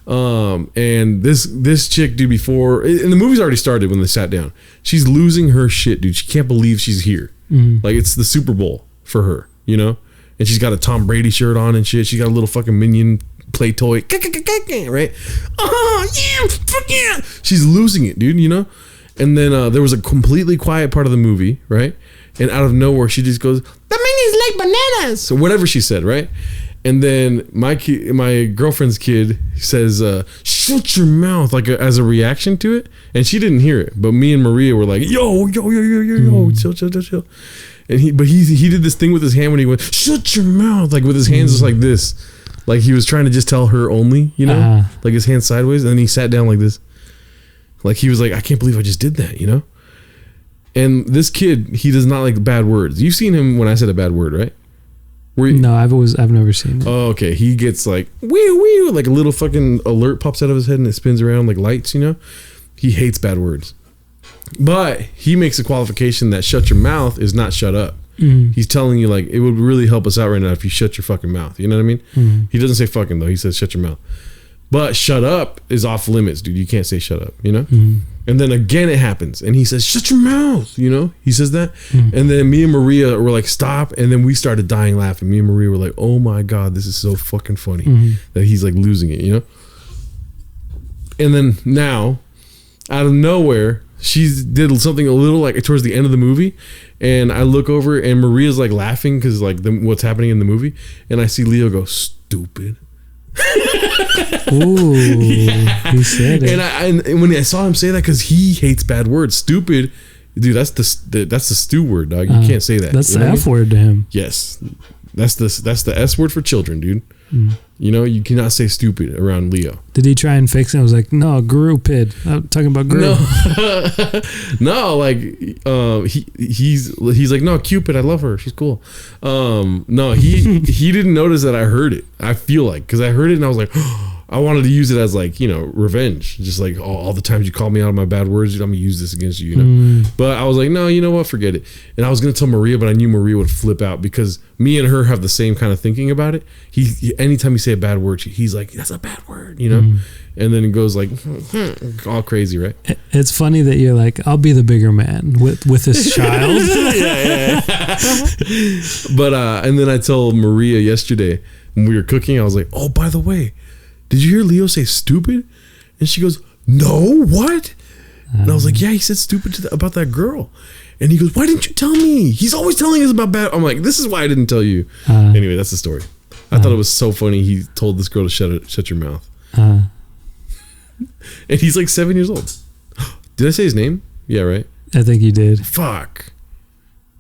And this chick, dude, and the movie's already started when they sat down. She's losing her shit, dude. She can't believe she's here. Like, it's the Super Bowl for her, and she's got a Tom Brady shirt on and shit. She got a little fucking Minion play toy, right? Oh yeah, fuck yeah. She's losing it, dude. And then there was a completely quiet part of the movie, right? And out of nowhere, she just goes, "The Minions like bananas," or whatever she said, right? And then my girlfriend's kid says, "Shut your mouth," like as a reaction to it, and she didn't hear it. But me and Maria were like, "Yo, chill." And he did this thing with his hand when he went, "Shut your mouth," like with his hands just like this, like he was trying to just tell her only, like his hand sideways, and then he sat down like this, like he was like, "I can't believe I just did that," And this kid, he does not like bad words. You've seen him when I said a bad word, right? No, I've never seen it. Oh, okay. He gets like wee, like a little fucking alert pops out of his head and it spins around like lights, He hates bad words. But he makes a qualification that shut your mouth is not shut up. He's telling you, like, it would really help us out right now if you shut your fucking mouth. You know what I mean? He doesn't say fucking, though. He says shut your mouth. But shut up is off limits, dude. You can't say shut up, And then again it happens. And he says, shut your mouth, He says that. And then me and Maria were like, stop. And then we started dying laughing. Me and Maria were like, oh my God, this is so fucking funny. That he's like losing it, And then now, out of nowhere, she did something a little like towards the end of the movie, and I look over and Maria's like laughing because like what's happening in the movie, and I see Leo go, stupid. Ooh, yeah. He said it. And when I saw him say that, because he hates bad words, stupid, dude. That's the stew word, dog. You can't say that. That's the F word to him. Yes, that's the S word for children, dude. You cannot say stupid around Leo. Did he try and fix it? I was like, no, Guru Pid. I'm talking about Guru. No, like he's like, no, Cupid, I love her, she's cool. No, he didn't notice that I heard it. I feel like because I heard it and I was like, I wanted to use it as like, revenge. Just like all the times you called me out on my bad words, I'm gonna use this against you, But I was like, no, you know what? Forget it. And I was gonna tell Maria, but I knew Maria would flip out because me and her have the same kind of thinking about it. Anytime you say a bad word, he's like, that's a bad word, And then it goes like all crazy, right? It's funny that you're like, I'll be the bigger man with this child. yeah. But and then I told Maria yesterday when we were cooking, I was like, oh, by the way, did you hear Leo say stupid? And she goes, no, what? And I was like, yeah, he said stupid about that girl. And he goes, why didn't you tell me? He's always telling us about bad. I'm like, this is why I didn't tell you. Anyway, that's the story. I thought it was so funny. He told this girl to shut your mouth. And he's like 7 years old. Did I say his name? Yeah, right? I think you did. Fuck.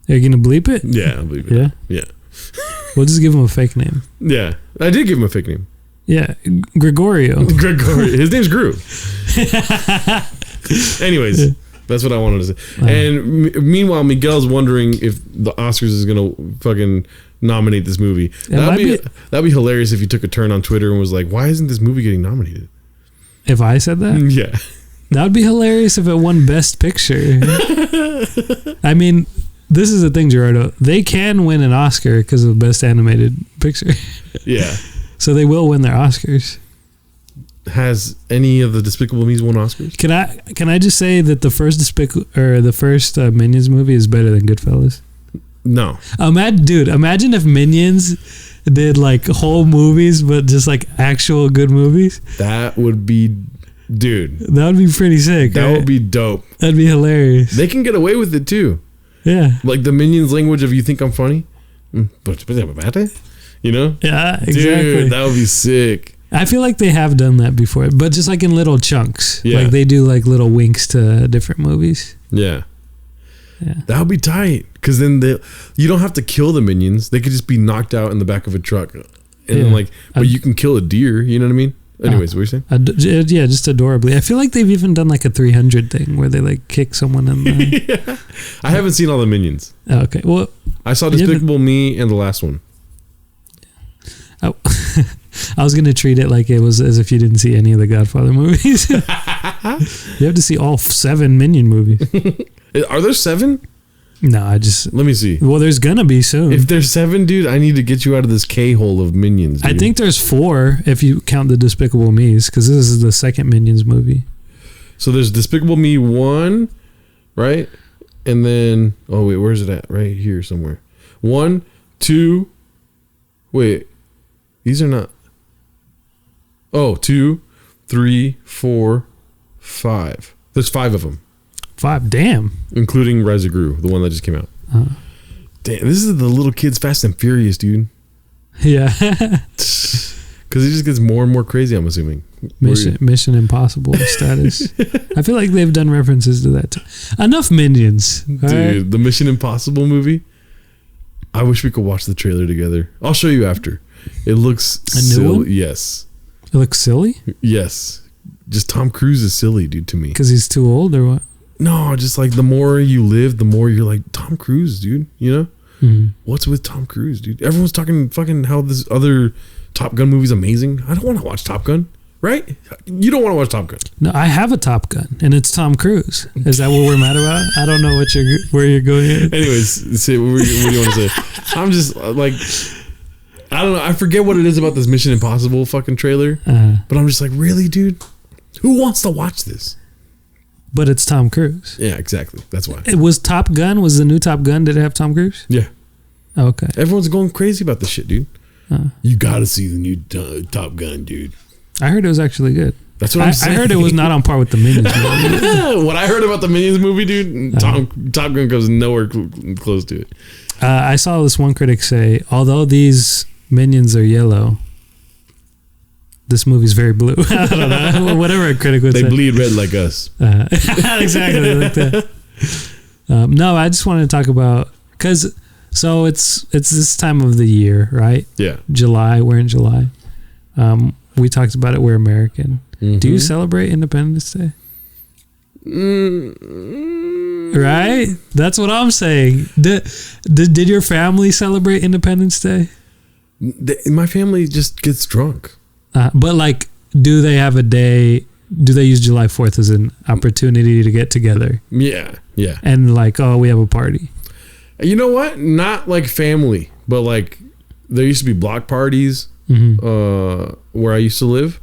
Are you going to bleep it? Yeah, I'll bleep it. Yeah? Yeah. We'll just give him a fake name. Yeah. I did give him a fake name. Yeah. Gregorio. His name's Gru. Anyways, that's what I wanted to say. And meanwhile, Miguel's wondering if the Oscars is going to fucking nominate this movie. That'd be hilarious if you took a turn on Twitter and was like, why isn't this movie getting nominated? If I said that? Yeah. That would be hilarious if it won Best Picture. I mean, this is the thing, Gerardo. They can win an Oscar because of Best Animated Picture. Yeah. So they will win their Oscars. Has any of the Despicable Me's won Oscars? Can I just say that the first Minions movie is better than Goodfellas? No. Imagine if Minions did like whole movies, but just like actual good movies. That would be, dude. That would be pretty sick. That would be dope. That'd be hilarious. They can get away with it too. Yeah. Like the Minions language of you think I'm funny? Yeah, exactly. Dude, that would be sick. I feel like they have done that before, but just like in little chunks. Yeah. Like they do like little winks to different movies. Yeah. That would be tight. Because then you don't have to kill the minions. They could just be knocked out in the back of a truck. And then but you can kill a deer. You know what I mean? Anyways, what are you saying? Yeah, just adorably. I feel like they've even done like a 300 thing where they like kick someone in the... Yeah. I haven't seen all the Minions. Oh, okay. Well, I saw Despicable Me and the last one. Oh, I was going to treat it like it was as if you didn't see any of the Godfather movies. You have to see all 7 Minion movies. Are there 7? No, let me see. Well, there's gonna be soon. If there's 7, dude, I need to get you out of this K-hole of Minions, dude. I think there's 4 if you count the Despicable Me's, because this is the second Minions movie. So there's Despicable Me 1, right? And then, oh wait, where's it at? Right here somewhere. 1, 2, wait, these are not. Oh, 2, 3, 4, 5. There's 5 of them. 5, damn. Including Rise of Gru, the one that just came out. Damn, this is the little kids Fast and Furious, dude. Yeah. Because it just gets more and more crazy, I'm assuming. Mission Impossible status. I feel like they've done references to that too. Enough Minions. Dude, right? The Mission Impossible movie. I wish we could watch the trailer together. I'll show you after. It looks silly. One? Yes. It looks silly? Yes. Just Tom Cruise is silly, dude, to me. Because he's too old or what? No, just like the more you live, the more you're like, Tom Cruise, dude. You know? Mm-hmm. What's with Tom Cruise, dude? Everyone's talking fucking how this other Top Gun movie's amazing. I don't want to watch Top Gun, right? You don't want to watch Top Gun. No, I have a Top Gun, and it's Tom Cruise. Is that what we're mad about? I don't know where you're going at. Anyways, say, what do you want to say? I'm just like, I don't know. I forget what it is about this Mission Impossible fucking trailer, but I'm just like, really, dude? Who wants to watch this? But it's Tom Cruise. Yeah, exactly. That's why. It was Top Gun. Was the new Top Gun? Did it have Tom Cruise? Yeah. Okay. Everyone's going crazy about this shit, dude. You got to see the new Top Gun, dude. I heard it was actually good. That's what I'm saying. I heard it was not on par with the Minions movie. What I heard about the Minions movie, dude, Top Gun comes nowhere close to it. I saw this one critic say, although these Minions are yellow, this movie's very blue. I don't know. Whatever a critic would say. They bleed red like us. Exactly like that. No, I just wanted to talk about, because so it's this time of the year, right? Yeah. July. We're in July. We talked about it. We're American. Mm-hmm. Do you celebrate Independence Day? Right? That's what I'm saying. Did your family celebrate Independence Day? My family just gets drunk. But like do they have a day? Do they use July 4th as an opportunity to get together? Yeah. And like, oh, we have a party. You know what? Not like family, but like there used to be block parties where I used to live,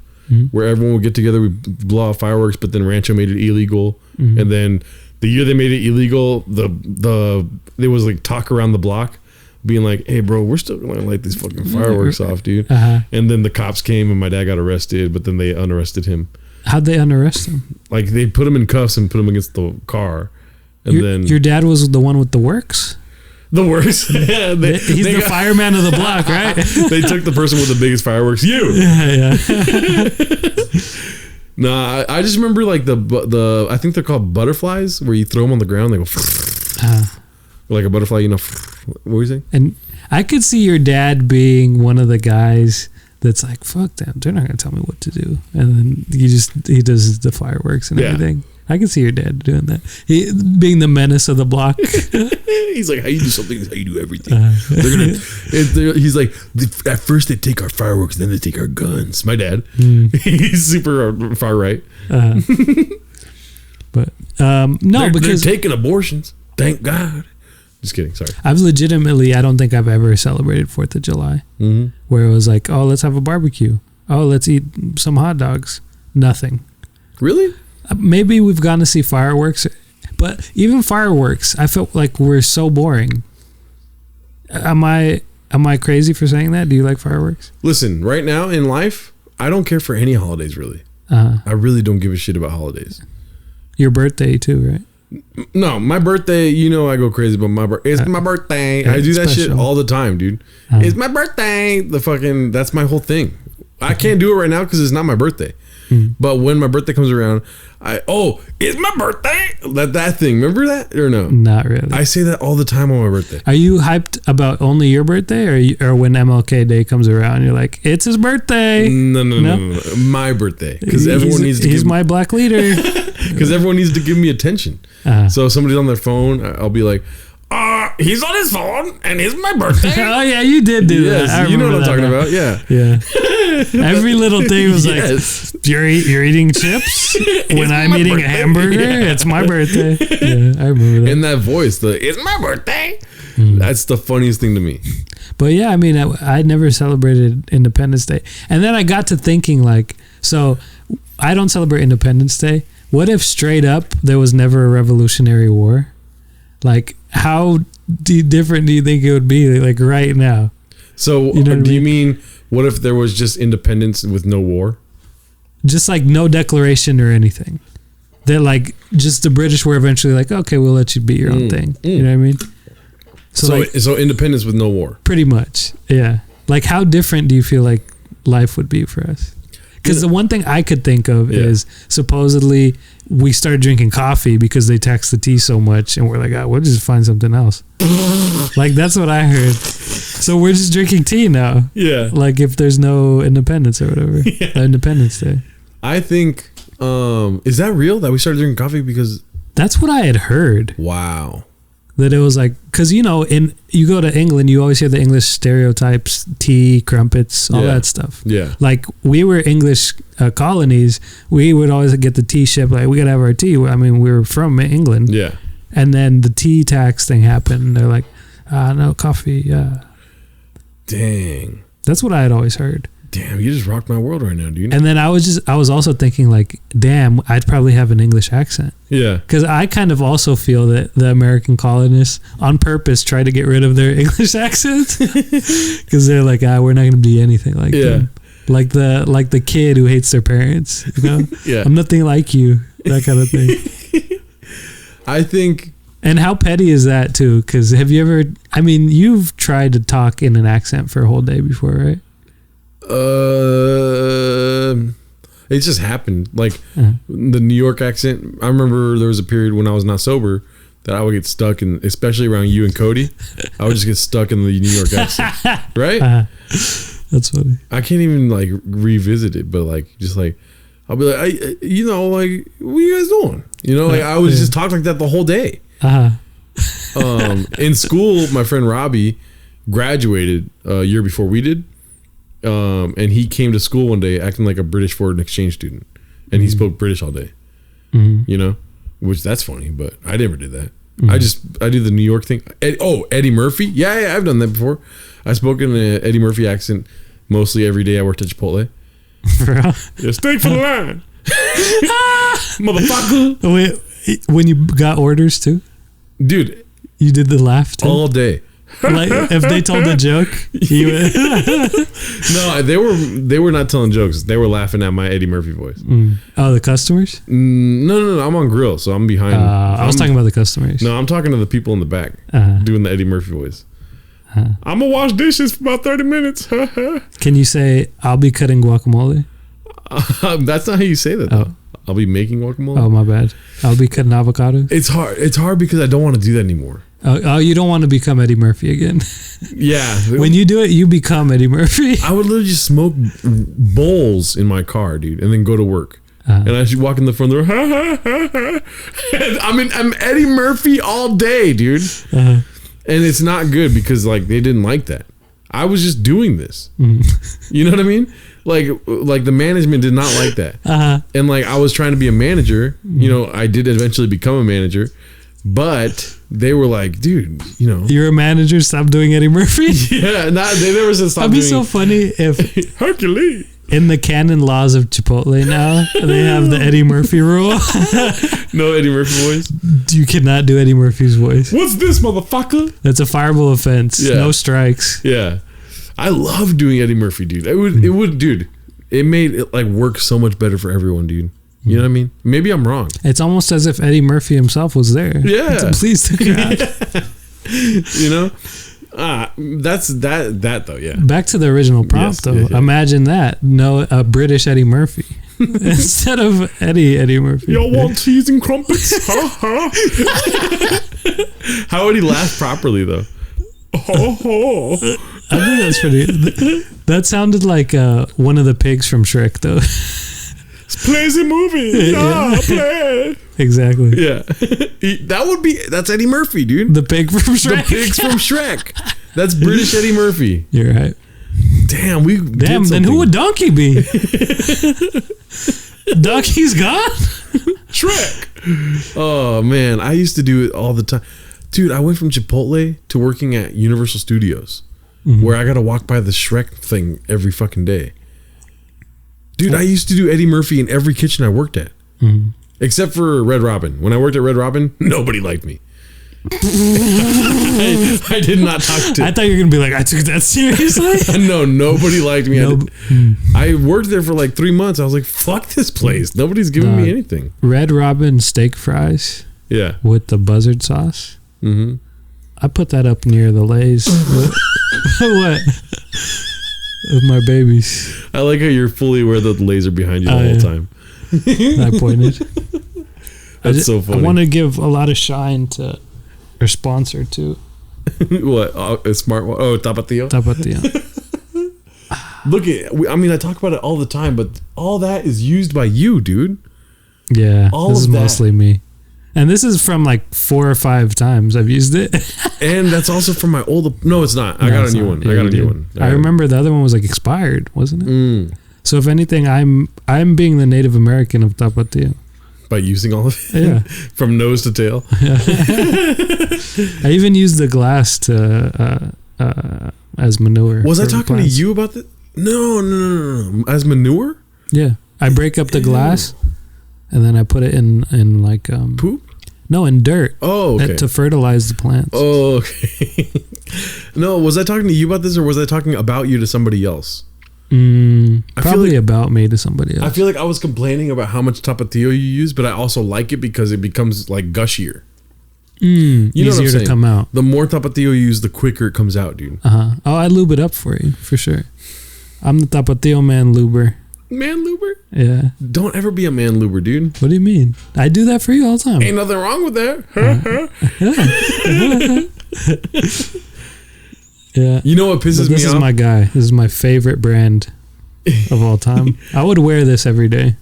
where everyone would get together, we blow out fireworks, but then Rancho made it illegal, and then the year they made it illegal, there was like talk around the block, being like, "Hey, bro, we're still gonna light these fucking fireworks off, dude." And then the cops came and my dad got arrested, but then they unarrested him. How'd they unarrest him? Like they put him in cuffs and put him against the car, and then your dad was the one with the works. The worst. Yeah, he's the fireman of the block, right? They took the person with the biggest fireworks. You. Yeah. Nah, I just remember like the I think they're called butterflies, where you throw them on the ground, they go like a butterfly, you know. What were you saying? And I could see your dad being one of the guys that's like, fuck them, they're not gonna tell me what to do, and then he does the fireworks and everything. I can see your dad doing that. He being the menace of the block. He's like, how you do something is how you do everything. He's like, at first they take our fireworks, then they take our guns. My dad, he's super far right. But no, because they're taking abortions. Thank God. Just kidding. Sorry. I don't think I've ever celebrated 4th of July, where it was like, oh, let's have a barbecue. Oh, let's eat some hot dogs. Nothing. Really? Maybe we've gone to see fireworks, but even fireworks, I felt like we're so boring. Am I crazy for saying that? Do you like fireworks? Listen, right now in life, I don't care for any holidays really. I really don't give a shit about holidays. Your birthday too, right? No, my birthday, you know I go crazy about my birthday. It's my birthday. I do that shit all the time, dude. It's my birthday. That's my whole thing. I can't do it right now because it's not my birthday. But when my birthday comes around, it's my birthday. That thing. Remember that or no? Not really. I say that all the time on my birthday. Are you hyped about only your birthday, or when MLK Day comes around, you're like, it's his birthday? No. My birthday, because everyone needs to. He's my black leader. Because everyone needs to give me attention. So if somebody's on their phone, I'll be like, he's on his phone and it's my birthday. Oh yeah, you did do that. You know what I'm talking about. Yeah. Every little thing was like, you're eating chips when I'm eating a hamburger. It's my birthday. Yeah, I remember that. And that voice, it's my birthday. That's the funniest thing to me. But yeah, I mean, I never celebrated Independence Day, and then I got to thinking like, so I don't celebrate Independence Day. What if straight up there was never a Revolutionary War? Like, how different do you think it would be like right now? So do you mean what if there was just independence with no war? Just like no declaration or anything. That like just the British were eventually like, okay, we'll let you be your own thing. You know what I mean? So independence with no war. Pretty much, yeah. Like how different do you feel like life would be for us? Because the one thing I could think of is supposedly we started drinking coffee because they taxed the tea so much, and we're like, we'll just find something else. Like that's what I heard. So we're just drinking tea now. Yeah. Like if there's no independence or whatever. Independence Day. I think, is that real that we started drinking coffee because? That's what I had heard. Wow. That it was like, because you go to England, you always hear the English stereotypes, tea, crumpets, all that stuff. Yeah. Like we were English colonies, we would always get the tea ship. Like we gotta have our tea. I mean, we were from England. Yeah. And then the tea tax thing happened. And they're like, no coffee. Yeah. Dang. That's what I had always heard. Damn, you just rocked my world right now, dude. And then I was also thinking like, damn, I'd probably have an English accent. Yeah. Because I kind of also feel that the American colonists on purpose try to get rid of their English accents because they're like, we're not going to be anything like them. Like the kid who hates their parents, you know? Yeah. I'm nothing like you, that kind of thing. I think. And how petty is that too? Because have you ever? I mean, you've tried to talk in an accent for a whole day before, right? It just happened. Like the New York accent. I remember there was a period when I was not sober that I would get stuck in, especially around you and Cody. I would just get stuck in the New York accent, right? That's funny. I can't even like revisit it, but like just like I'll be like, like, what are you guys doing? You know, like I would just talk like that the whole day. In school, my friend Robbie graduated a year before we did. And he came to school one day acting like a British foreign exchange student, and he spoke British all day. You know, which that's funny, but I never did that. I do the New York thing. Eddie Murphy. Yeah, I've done that before. I spoke in an Eddie Murphy accent mostly every day I worked at Chipotle. Yeah, steak for the line. Motherfucker. Wait, when you got orders too? Dude. You did the laugh too? All day. Like if they told a joke, you would. No, they were not telling jokes. They were laughing at my Eddie Murphy voice. Oh, the customers? No. I'm on grill, so I'm behind. I was talking about the customers. No, I'm talking to the people in the back doing the Eddie Murphy voice. I'm gonna wash dishes for about 30 minutes. Can you say I'll be cutting guacamole? That's not how you say that. Though. I'll be making guacamole. Oh, my bad. I'll be cutting avocados. It's hard. It's hard because I don't want to do that anymore. Oh, you don't want to become Eddie Murphy again. Yeah. When you do it, you become Eddie Murphy. I would literally just smoke bowls in my car, dude, and then go to work. And I should walk in the front door. I'm Eddie Murphy all day, dude. And it's not good because like they didn't like that. I was just doing this. You know what I mean? Like the management did not like that. And like I was trying to be a manager. You know, I did eventually become a manager, but they were like, dude, you know, you're a manager. Stop doing Eddie Murphy. Yeah, they never said stop. That'd be so funny if Hercules. In the canon laws of Chipotle now, they have the Eddie Murphy rule. No Eddie Murphy voice. You cannot do Eddie Murphy's voice. What's this, motherfucker? That's a fireable offense. Yeah. No strikes. Yeah. I love doing Eddie Murphy, dude. It made it like work so much better for everyone, dude. You know what I mean? Maybe I'm wrong. It's almost as if Eddie Murphy himself was there. Yeah. To please the crowd. You know? That's that though, yeah. Back to the original prompt though. Yeah. Imagine that. No, a British Eddie Murphy. Instead of Eddie Murphy. Y'all want cheese and crumpets? How would he laugh properly though? I think that's pretty. That sounded like one of the pigs from Shrek though. Plays a movie. Play. Exactly. Yeah. That's Eddie Murphy, dude. The pig from Shrek. The pigs from Shrek. That's British Eddie Murphy. You're right. Damn, then who would Donkey be? Donkey's gone? Shrek. Oh man, I used to do it all the time. Dude, I went from Chipotle to working at Universal Studios where I got to walk by the Shrek thing every fucking day. Dude, I used to do Eddie Murphy in every kitchen I worked at. Except for Red Robin. When I worked at Red Robin, nobody liked me. I did not talk to. I thought you were going to be like, I took that seriously? No, nobody liked me. I worked there for like 3 months. I was like, fuck this place. Nobody's giving me anything. Red Robin steak fries. Yeah. With the buzzard sauce. I put that up near the Lay's. What? Of my babies. I like how you're fully aware that the Lay's are behind you the whole time. I pointed. That's so funny. I want to give a lot of shine to our sponsor too. What? A smart one? Oh, Tapatio. Look I talk about it all the time, but all that is used by you, dude. Yeah, this is mostly me. And this is from like 4 or 5 times I've used it. And that's also from my old... No, it's not. I got a new one. I got a new one. I remember the other one was like expired, wasn't it? So if anything, I'm being the Native American of Tapatio. By using all of it? Yeah. From nose to tail? Yeah. I even used the glass to as manure. Was I talking to you about that? No. As manure? Yeah. I break up the glass and then I put it in like... poop? No, in dirt. Oh, okay. To fertilize the plants. Oh, okay. No, was I talking to you about this or was I talking about you to somebody else? Probably about me to somebody else. I feel like I was complaining about how much Tapatio you use, but I also like it because it becomes like gushier. You know easier to come out. The more Tapatio you use, the quicker it comes out, dude. Oh, I lube it up for you, for sure. I'm the Tapatio man luber. Man luber? Yeah. Don't ever be a man luber, dude. What do you mean? I do that for you all the time. Ain't nothing wrong with that. Yeah. You know what pisses me off? This is my guy. This is my favorite brand of all time. I would wear this every day.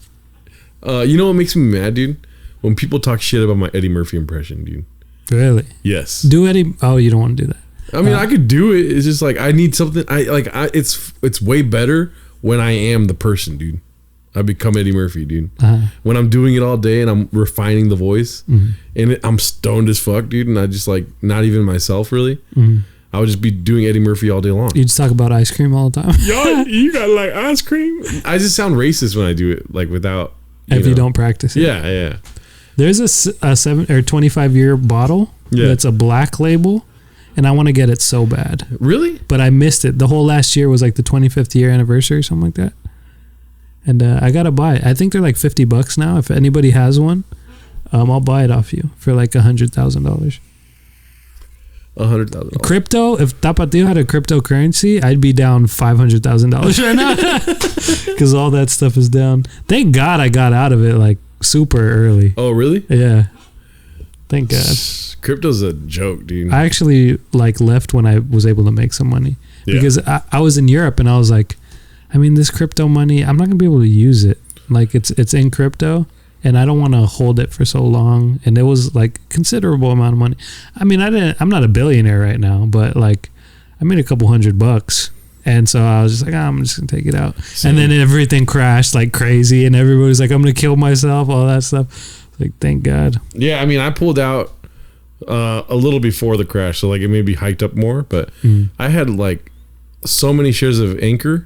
You know what makes me mad, dude? When people talk shit about my Eddie Murphy impression, dude. Really? Yes. Do Eddie... Oh, you don't want to do that. I mean, I could do it. It's just like I need something. It's way better when I am the person, dude. I become Eddie Murphy, dude. When I'm doing it all day and I'm refining the voice, and I'm stoned as fuck, dude, and I just like not even myself really. I would just be doing Eddie Murphy all day long. You just talk about ice cream all the time. Yo, you got like ice cream? I just sound racist when I do it, like without. You don't practice it. Yeah. There's a 7 or 25-year bottle that's a black label, and I want to get it so bad. Really? But I missed it. The whole last year was like the 25th year anniversary or something like that. And I gotta buy it. I think they're like $50 now. If anybody has one, I'll buy it off you for like $100,000. $100,000. Crypto. If Tapatio had a cryptocurrency, I'd be down $500,000 right now because all that stuff is down. Thank God I got out of it like super early. Oh, really? Yeah. Thank God. Crypto's a joke, dude. I actually like left when I was able to make some money because I was in Europe and I was like, I mean, this crypto money, I'm not gonna be able to use it. Like it's in crypto, and I don't want to hold it for so long. And it was like considerable amount of money. I mean, I'm not a billionaire right now, but like I made a couple $100, and so I was just like, I'm just gonna take it out. Same. And then everything crashed like crazy, and everybody was like, I'm gonna kill myself, all that stuff. Like, thank God. Yeah, I mean, I pulled out a little before the crash, so like it maybe hiked up more, but I had like so many shares of Ankler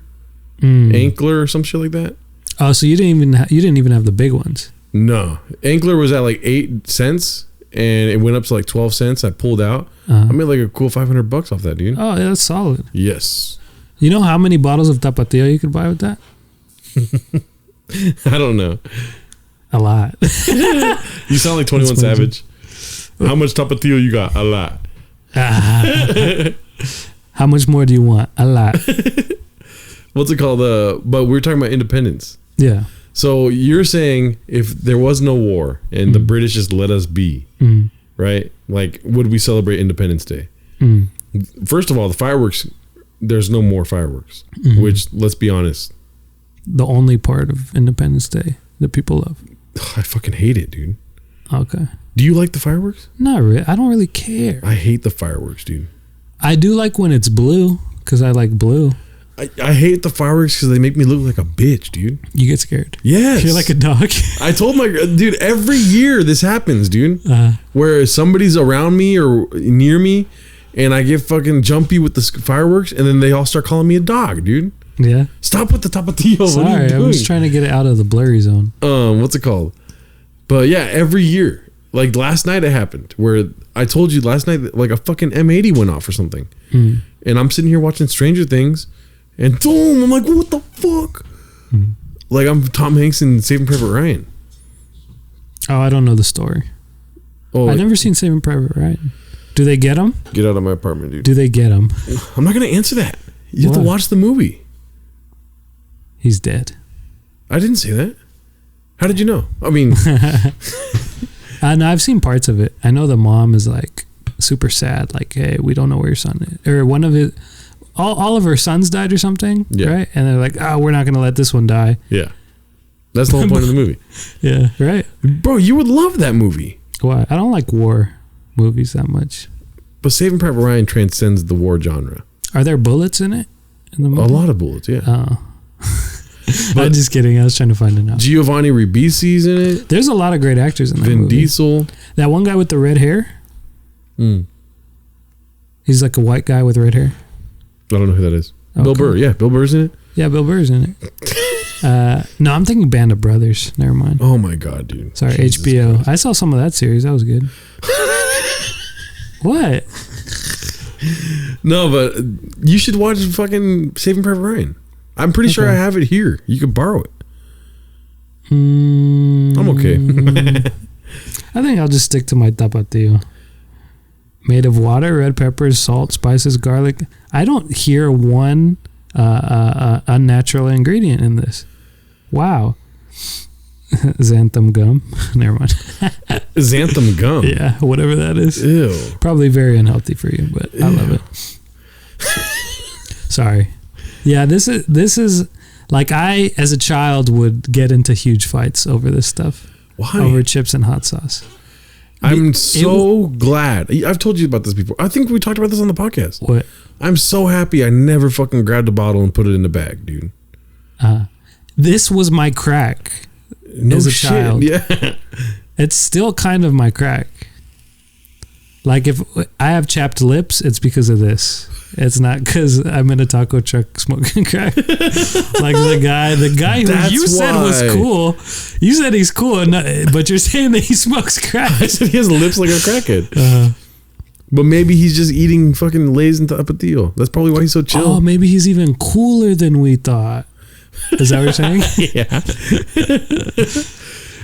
or some shit like that. Oh, so you didn't even have the big ones. No, Ankler was at like 8 cents, and it went up to like 12 cents. I pulled out. I made like a cool $500 off that, dude. Oh, yeah, that's solid. Yes. You know how many bottles of Tapatio you could buy with that? I don't know. A lot. You sound like 21 Savage. How much Tapatio you got? A lot. How much more do you want? A lot. What's it called? But we were talking about independence. Yeah. So you're saying if there was no war and the British just let us be, right? Like, would we celebrate Independence Day? First of all, the fireworks, there's no more fireworks, which, let's be honest. The only part of Independence Day that people love. I fucking hate it, dude. Okay. Do you like the fireworks? Not really. I don't really care. I hate the fireworks, dude. I do like when it's blue because I like blue. I hate the fireworks because they make me look like a bitch, dude. You get scared. Yes. You're like a dog. I told my dude, every year this happens, dude. Where somebody's around me or near me and I get fucking jumpy with the fireworks and then they all start calling me a dog, dude. Yeah. Stop with the Tapatio. Sorry, what are you doing? I was trying to get it out of the blurry zone. What's it called? But yeah, every year. Like last night it happened where I told you last night that like a fucking M80 went off or something. And I'm sitting here watching Stranger Things and boom, I'm like, what the fuck? Like I'm Tom Hanks in Saving Private Ryan. Oh, I don't know the story. Oh, I've never seen Saving Private Ryan. Do they get him? Get out of my apartment, dude. Do they get him? I'm not going to answer that. You have to watch the movie. He's dead. I didn't say that. How did you know? I mean... No, I've seen parts of it. I know the mom is like super sad. Like, hey, we don't know where your son is. Or one of his... All of her sons died or something, right? And they're like, we're not going to let this one die. Yeah. That's the whole point of the movie. Yeah, right. Bro, you would love that movie. Why? I don't like war movies that much. But Saving Private Ryan transcends the war genre. Are there bullets in it? In the movie? A lot of bullets, yeah. Oh. I'm just kidding. I was trying to find it out. Giovanni Ribisi's in it. There's a lot of great actors in that movie. Vin Diesel. That one guy with the red hair. He's like a white guy with red hair. I don't know who that is. Oh, Bill Burr. Yeah, Bill Burr's in it. Yeah, Bill Burr's in it. No, I'm thinking Band of Brothers. Never mind. Oh my God, dude. Sorry, Jesus HBO. Christ. I saw some of that series. That was good. What? No, but you should watch fucking Saving Private Ryan. I'm pretty sure I have it here. You could borrow it. I'm okay. I think I'll just stick to my Tapatio. Made of water, red peppers, salt, spices, garlic. I don't hear one unnatural ingredient in this. Wow. Xanthan gum. Never mind. Xanthan gum? Yeah, whatever that is. Ew. Probably very unhealthy for you, but I love it. Sorry. Yeah, this is like I, as a child, would get into huge fights over this stuff. Why? Over chips and hot sauce. I'm so glad. I've told you about this before. I think we talked about this on the podcast. What? I'm so happy I never fucking grabbed a bottle and put it in the bag, dude. This was my crack as a child. Yeah. It's still kind of my crack. Like if I have chapped lips, it's because of this. It's not because I'm in a taco truck smoking crack. Like the guy who That's you said was cool. You said he's cool, but you're saying that he smokes crack. I said he has lips like a crackhead. But maybe he's just eating fucking Lay's and Tapatio. That's probably why he's so chill. Oh, maybe he's even cooler than we thought. Is that what you're saying? Yeah.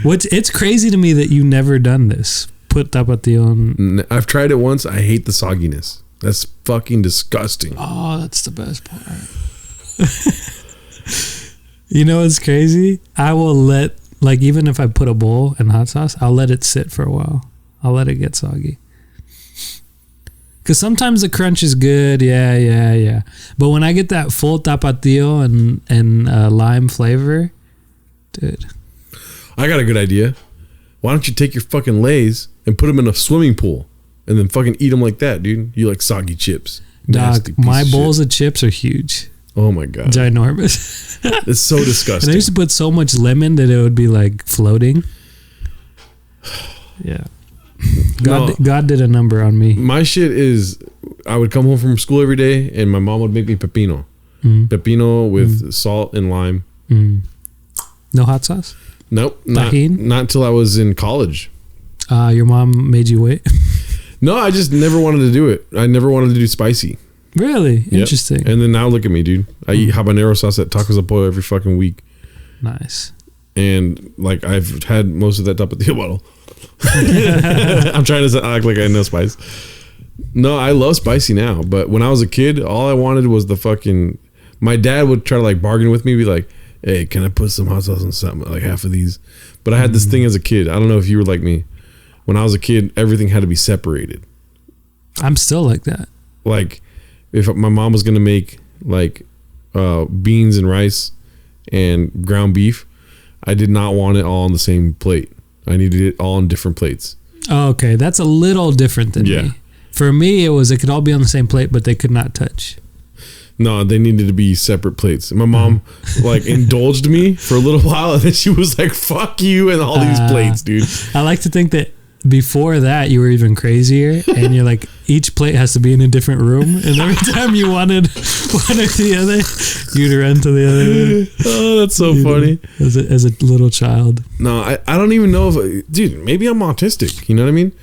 It's crazy to me that you never done this. Put Tapatio on. I've tried it once. I hate the sogginess. That's fucking disgusting. Oh, that's the best part. You know what's crazy? I will let, like, even if I put a bowl in hot sauce, I'll let it sit for a while. I'll let it get soggy. Because sometimes the crunch is good. Yeah. But when I get that full Tapatio and lime flavor, dude. I got a good idea. Why don't you take your fucking Lay's and put them in a swimming pool and then fucking eat them like that, dude? You like soggy chips. Dog, my bowls of chips are huge. Oh my God. Ginormous. It's so disgusting. And I used to put so much lemon that it would be like floating. Yeah. God did a number on me. My shit is, I would come home from school every day and my mom would make me pepino. Pepino with salt and lime. No hot sauce? Nope. Not until I was in college. Your mom made you wait? No, I just never wanted to do it. I never wanted to do spicy. Really? Interesting. And then now look at me, dude. I eat habanero sauce at Tacos del Pollo every fucking week. Nice. And like I've had most of that Tapatio bottle. I'm trying to act like I know spice. No, I love spicy now. But when I was a kid, all I wanted was the fucking... My dad would try to like bargain with me, be like, hey, can I put some hot sauce on something? Like half of these. But I had this thing as a kid. I don't know if you were like me. When I was a kid, everything had to be separated. I'm still like that. Like, if my mom was going to make like beans and rice and ground beef, I did not want it all on the same plate. I needed it all on different plates. Oh, okay. That's a little different than me. For me, it could all be on the same plate, but they could not touch. No, they needed to be separate plates. And my mom like indulged me for a little while, and then she was like, fuck you and all these plates, dude. I like to think that before that you were even crazier, and you're like, each plate has to be in a different room, and every time you wanted one or the other, you'd run to the other. Oh, that's so funny. As a little child. No, I don't even know if... Dude, maybe I'm autistic. You know what I mean?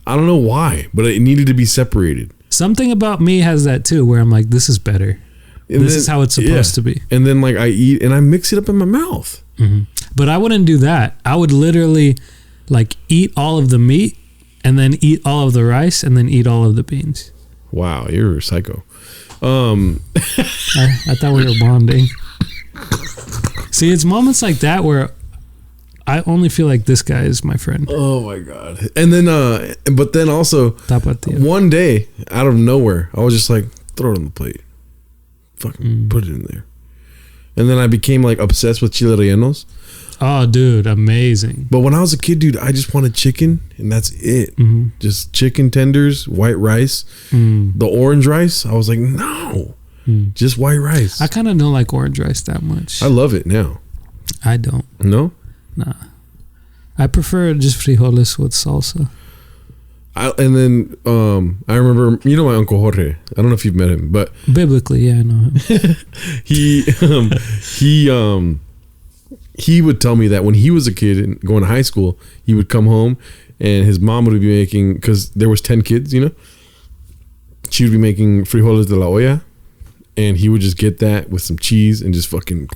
I don't know why, but it needed to be separated. Something about me has that too, where I'm like, this is better. This is how it's supposed to be. And then like I eat and I mix it up in my mouth. But I wouldn't do that. I would literally like eat all of the meat and then eat all of the rice and then eat all of the beans. Wow, you're a psycho. I thought we were bonding. See, it's moments like that where I only feel like this guy is my friend. Oh my God. And then but then also Tapatio. One day out of nowhere, I was just like, throw it on the plate. Fucking put it in there. And then I became like obsessed with chile rellenos. Oh, dude, amazing. But when I was a kid, dude, I just wanted chicken and that's it. Just chicken tenders, white rice, the orange rice. I was like, no, just white rice. I kind of don't like orange rice that much. I love it now. I don't. No? Nah. I prefer just frijoles with salsa. And then I remember, you know, my Uncle Jorge. I don't know if you've met him, but biblically, yeah, I know him. he would tell me that when he was a kid and going to high school, he would come home and his mom would be making, because there was 10 kids, you know, she would be making frijoles de la olla, and he would just get that with some cheese and just fucking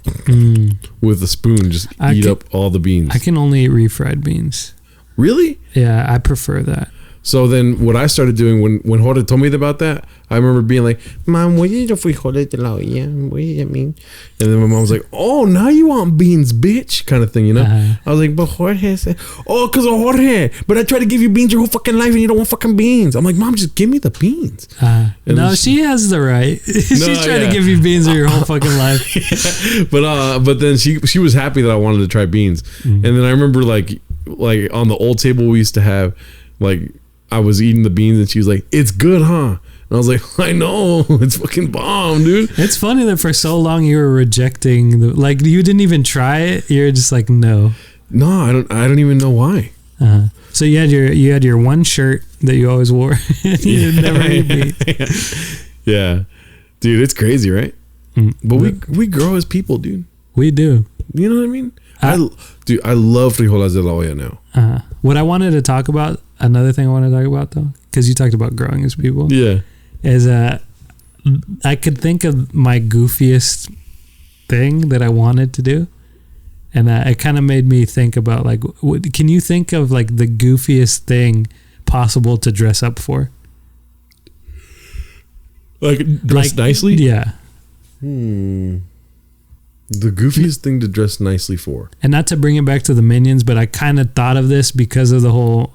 with a spoon just eat up all the beans. I can only eat refried beans. Really? Yeah, I prefer that. So then what I started doing when Jorge told me about that, I remember being like, Mom, what is the frijoles de la olla? What does that mean? And then my mom was like, oh, now you want beans, bitch, kind of thing, you know? I was like, but Jorge said, oh, because of Jorge. But I try to give you beans your whole fucking life and you don't want fucking beans. I'm like, Mom, just give me the beans. No, she has the right. She's trying to give you beans your whole fucking life. But then she was happy that I wanted to try beans. And then I remember like on the old table we used to have, Like I was eating the beans and she was like, "It's good, huh?" And I was like, "I know, it's fucking bomb, dude." It's funny that for so long you were rejecting like you didn't even try it. You're just like, no. No, I don't even know why. So you had your one shirt that you always wore. And you never eat meat. Yeah, dude, it's crazy, right? But we grow as people, dude. We do. You know what I mean? I love frijoles de la olla now. What I wanted to talk about, another thing I want to talk about though, because you talked about growing as people. Yeah. Is I could think of my goofiest thing that I wanted to do, and it kind of made me think about like, can you think of like the goofiest thing possible to dress up for? Like dress nicely? Yeah. The goofiest thing to dress nicely for. And not to bring it back to the Minions, but I kind of thought of this because of the whole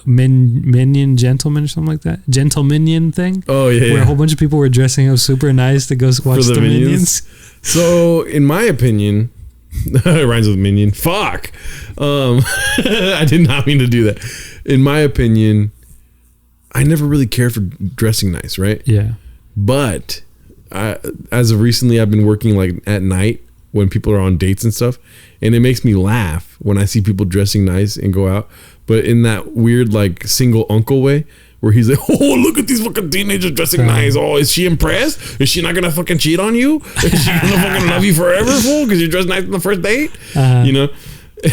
Minion Gentleman or something like that. Gentle Minion thing. Oh, yeah. Where a whole bunch of people were dressing up super nice to go watch the Minions. So, in my opinion, it rhymes with Minion. Fuck. I did not mean to do that. In my opinion, I never really cared for dressing nice, right? Yeah. But as of recently, I've been working like at night when people are on dates and stuff, and it makes me laugh when I see people dressing nice and go out, but in that weird like single uncle way where he's like, "Oh, look at these fucking teenagers dressing nice. Oh, is she impressed? Is she not gonna fucking cheat on you? Is she gonna fucking love you forever, fool? Because you dressed nice on the first date?" You know.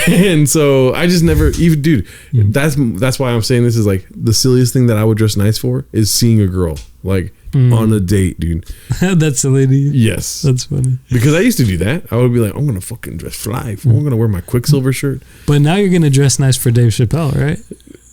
And so I just never even, dude. That's why I'm saying this is like the silliest thing that I would dress nice for is seeing a girl like on a date, dude. That's silly to you. Yes, that's funny. Because I used to do that. I would be like, I'm gonna fucking dress fly. I'm gonna wear my Quicksilver shirt. But now you're gonna dress nice for Dave Chappelle, right?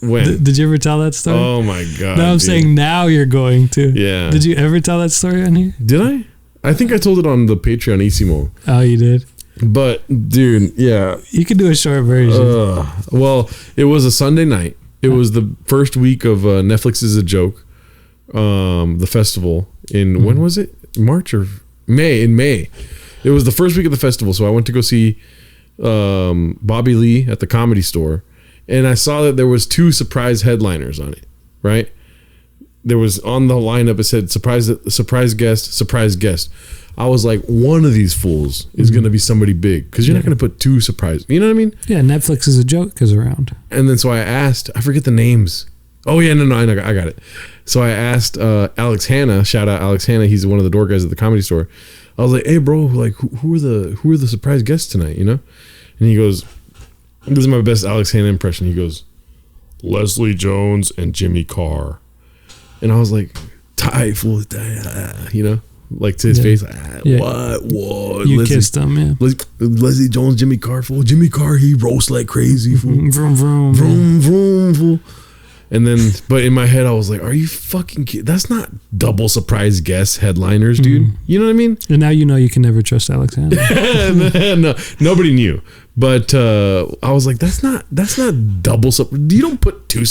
When? Did you ever tell that story? Oh my god! No, I'm saying now you're going to. Yeah. Did you ever tell that story on here? Did I? I think I told it on the Patreon Isimo. Oh, you did. But dude, yeah, you could do a short version. Well, it was a Sunday night. It was the first week of Netflix is a Joke, the festival in when was it? March or May? In May, it was the first week of the festival. So I went to go see Bobby Lee at the Comedy Store, and I saw that there was 2 surprise headliners on it. Right, there was on the lineup. It said surprise guest. I was like, one of these fools is going to be somebody big because you're not going to put 2 surprises. You know what I mean? Yeah, Netflix is a joke is around. And then so I asked, I forget the names. Oh yeah, no, I got it. So I asked Alex Hanna, shout out Alex Hanna. He's one of the door guys at the Comedy Store. I was like, hey bro, like who are the surprise guests tonight? You know? And he goes, this is my best Alex Hanna impression. He goes, Leslie Jones and Jimmy Carr. And I was like, tight fool, you know? Like to his face, what? You kissed him, yeah. Leslie Jones, Jimmy Carr, fool. Jimmy Carr, he roasts like crazy, fool. Vroom, vroom, vroom, vroom, fool. And then, but in my head, I was like, "Are you fucking kidding? That's not double surprise guest headliners, dude. You know what I mean?" And now you know you can never trust Alexander. No, nobody knew. But I was like, "That's not double. You don't put 2.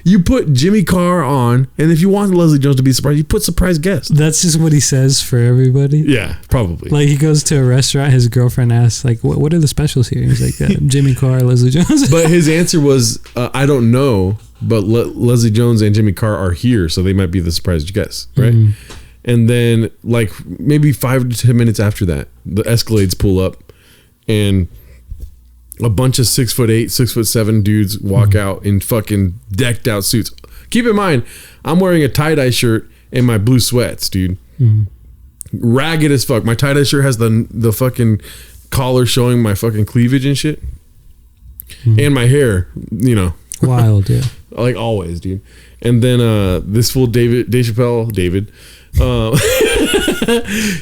You put Jimmy Carr on, and if you want Leslie Jones to be surprised, you put surprise guest." That's just what he says for everybody. Yeah, probably. Like he goes to a restaurant, his girlfriend asks, "Like, what are the specials here?" He's like, "Jimmy Carr, Leslie Jones." But his answer was, "I don't know." But Leslie Jones and Jimmy Carr are here, so they might be the surprise guests, right? And then, like maybe 5 to 10 minutes after that, the Escalades pull up, and a bunch of 6'8", 6'7" dudes walk out in fucking decked out suits. Keep in mind, I'm wearing a tie-dye shirt and my blue sweats, dude. Ragged as fuck. My tie-dye shirt has the fucking collar showing my fucking cleavage and shit, and my hair, you know. Wild, yeah. Like always, dude. And then this fool Dave Chappelle,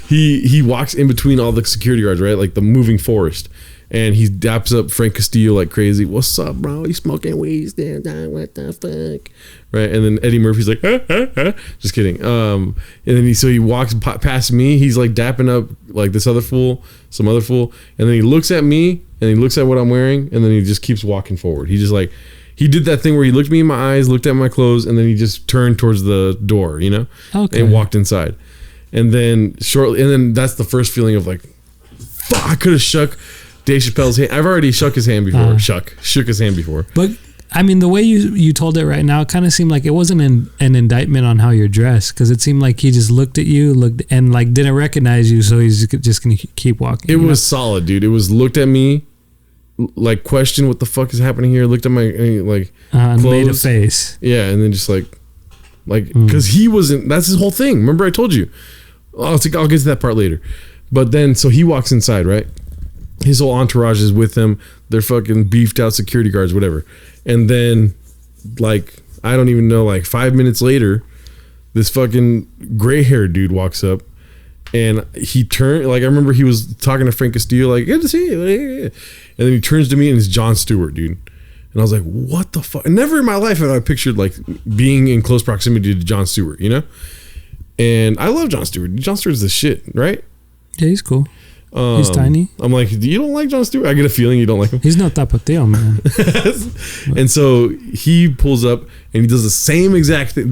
he walks in between all the security guards, right? Like the moving forest. And he daps up Frank Castillo like crazy. What's up, bro? You smoking weed? What the fuck? Right? And then Eddie Murphy's like, just kidding. And then he walks past me. He's like dapping up like this other fool, some other fool. And then he looks at me and he looks at what I'm wearing. And then he just keeps walking forward. He just like, he did that thing where he looked me in my eyes, looked at my clothes, and then he just turned towards the door, you know? Okay. And walked inside. And then that's the first feeling of like, fuck, I could have shook Dave Chappelle's hand. I've already shook his hand before. Shook his hand before. But I mean, the way you told it right now, it kind of seemed like it wasn't an indictment on how you're dressed, because it seemed like he just looked at you, and like didn't recognize you, so he's just gonna keep walking. It was solid, dude. It was looked at me, like questioned what the fuck is happening here. Looked at my like and made a face. Yeah, and then just like because he wasn't. That's his whole thing. Remember I told you. I'll get to that part later. But then so he walks inside, right? His whole entourage is with him. They're fucking beefed out security guards, whatever. And then, like, I don't even know, like 5 minutes later, this fucking gray-haired dude walks up, and he turned, like, I remember he was talking to Frank Castillo, like, good to see you. And then he turns to me, and it's Jon Stewart, dude. And I was like, what the fuck? Never in my life have I pictured, like, being in close proximity to Jon Stewart, you know? And I love Jon Stewart. Jon Stewart's the shit, right? Yeah, he's cool. He's tiny. I'm like, you don't like Jon Stewart? I get a feeling you don't like him. He's not Tapatio, man. And so he pulls up and he does the same exact thing,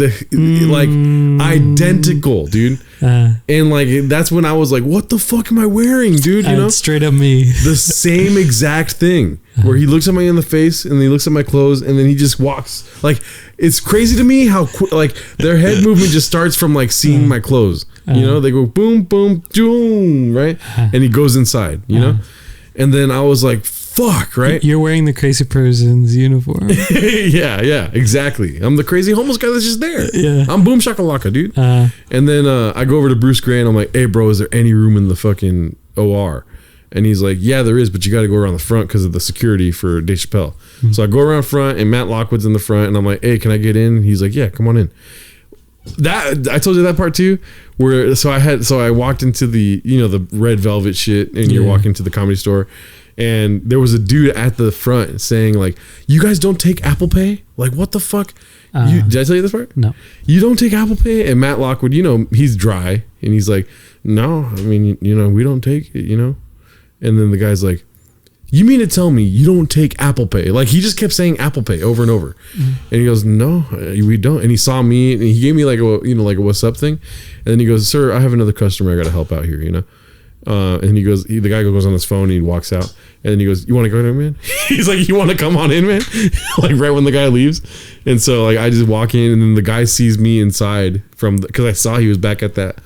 like identical, dude. And like that's when I was like, what the fuck am I wearing, dude? You know, straight up me. The same exact thing where he looks at me in the face and then he looks at my clothes and then he just walks. Like it's crazy to me how like their head movement just starts from like seeing my clothes. You know, they go boom, boom, boom, right? And he goes inside, you know? And then I was like, fuck, right? You're wearing the crazy person's uniform. yeah, exactly. I'm the crazy homeless guy that's just there. Yeah. I'm boom shakalaka, dude. And then I go over to Bruce Gray and I'm like, hey, bro, is there any room in the fucking OR? And he's like, yeah, there is, but you got to go around the front because of the security for Dave Chappelle. So I go around front and Matt Lockwood's in the front and I'm like, hey, can I get in? He's like, yeah, come on in. That I told you that part too, where I walked into the the red velvet shit, and you're walking to the Comedy Store, and there was a dude at the front saying like, "You guys don't take Apple Pay? Like what the fuck?" Did I tell you this part? No. You don't take Apple Pay? And Matt Lockwood, he's dry, and he's like, "No, I mean, we don't take it, And then the guy's like, you mean to tell me you don't take Apple Pay? Like he just kept saying Apple Pay over and over. And he goes, no, we don't. And he saw me and he gave me like a what's up thing. And then he goes, sir, I have another customer I got to help out here, and he goes, the guy goes on his phone and he walks out. And then he goes, you want to go in, man? He's like, you want to come on in, man? Like right when the guy leaves. And so like I just walk in and then the guy sees me inside because I saw he was back at that.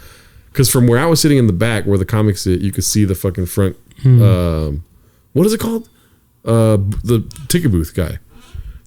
Because from where I was sitting in the back where the comics sit, you could see the fucking front. What is it called? The ticket booth guy.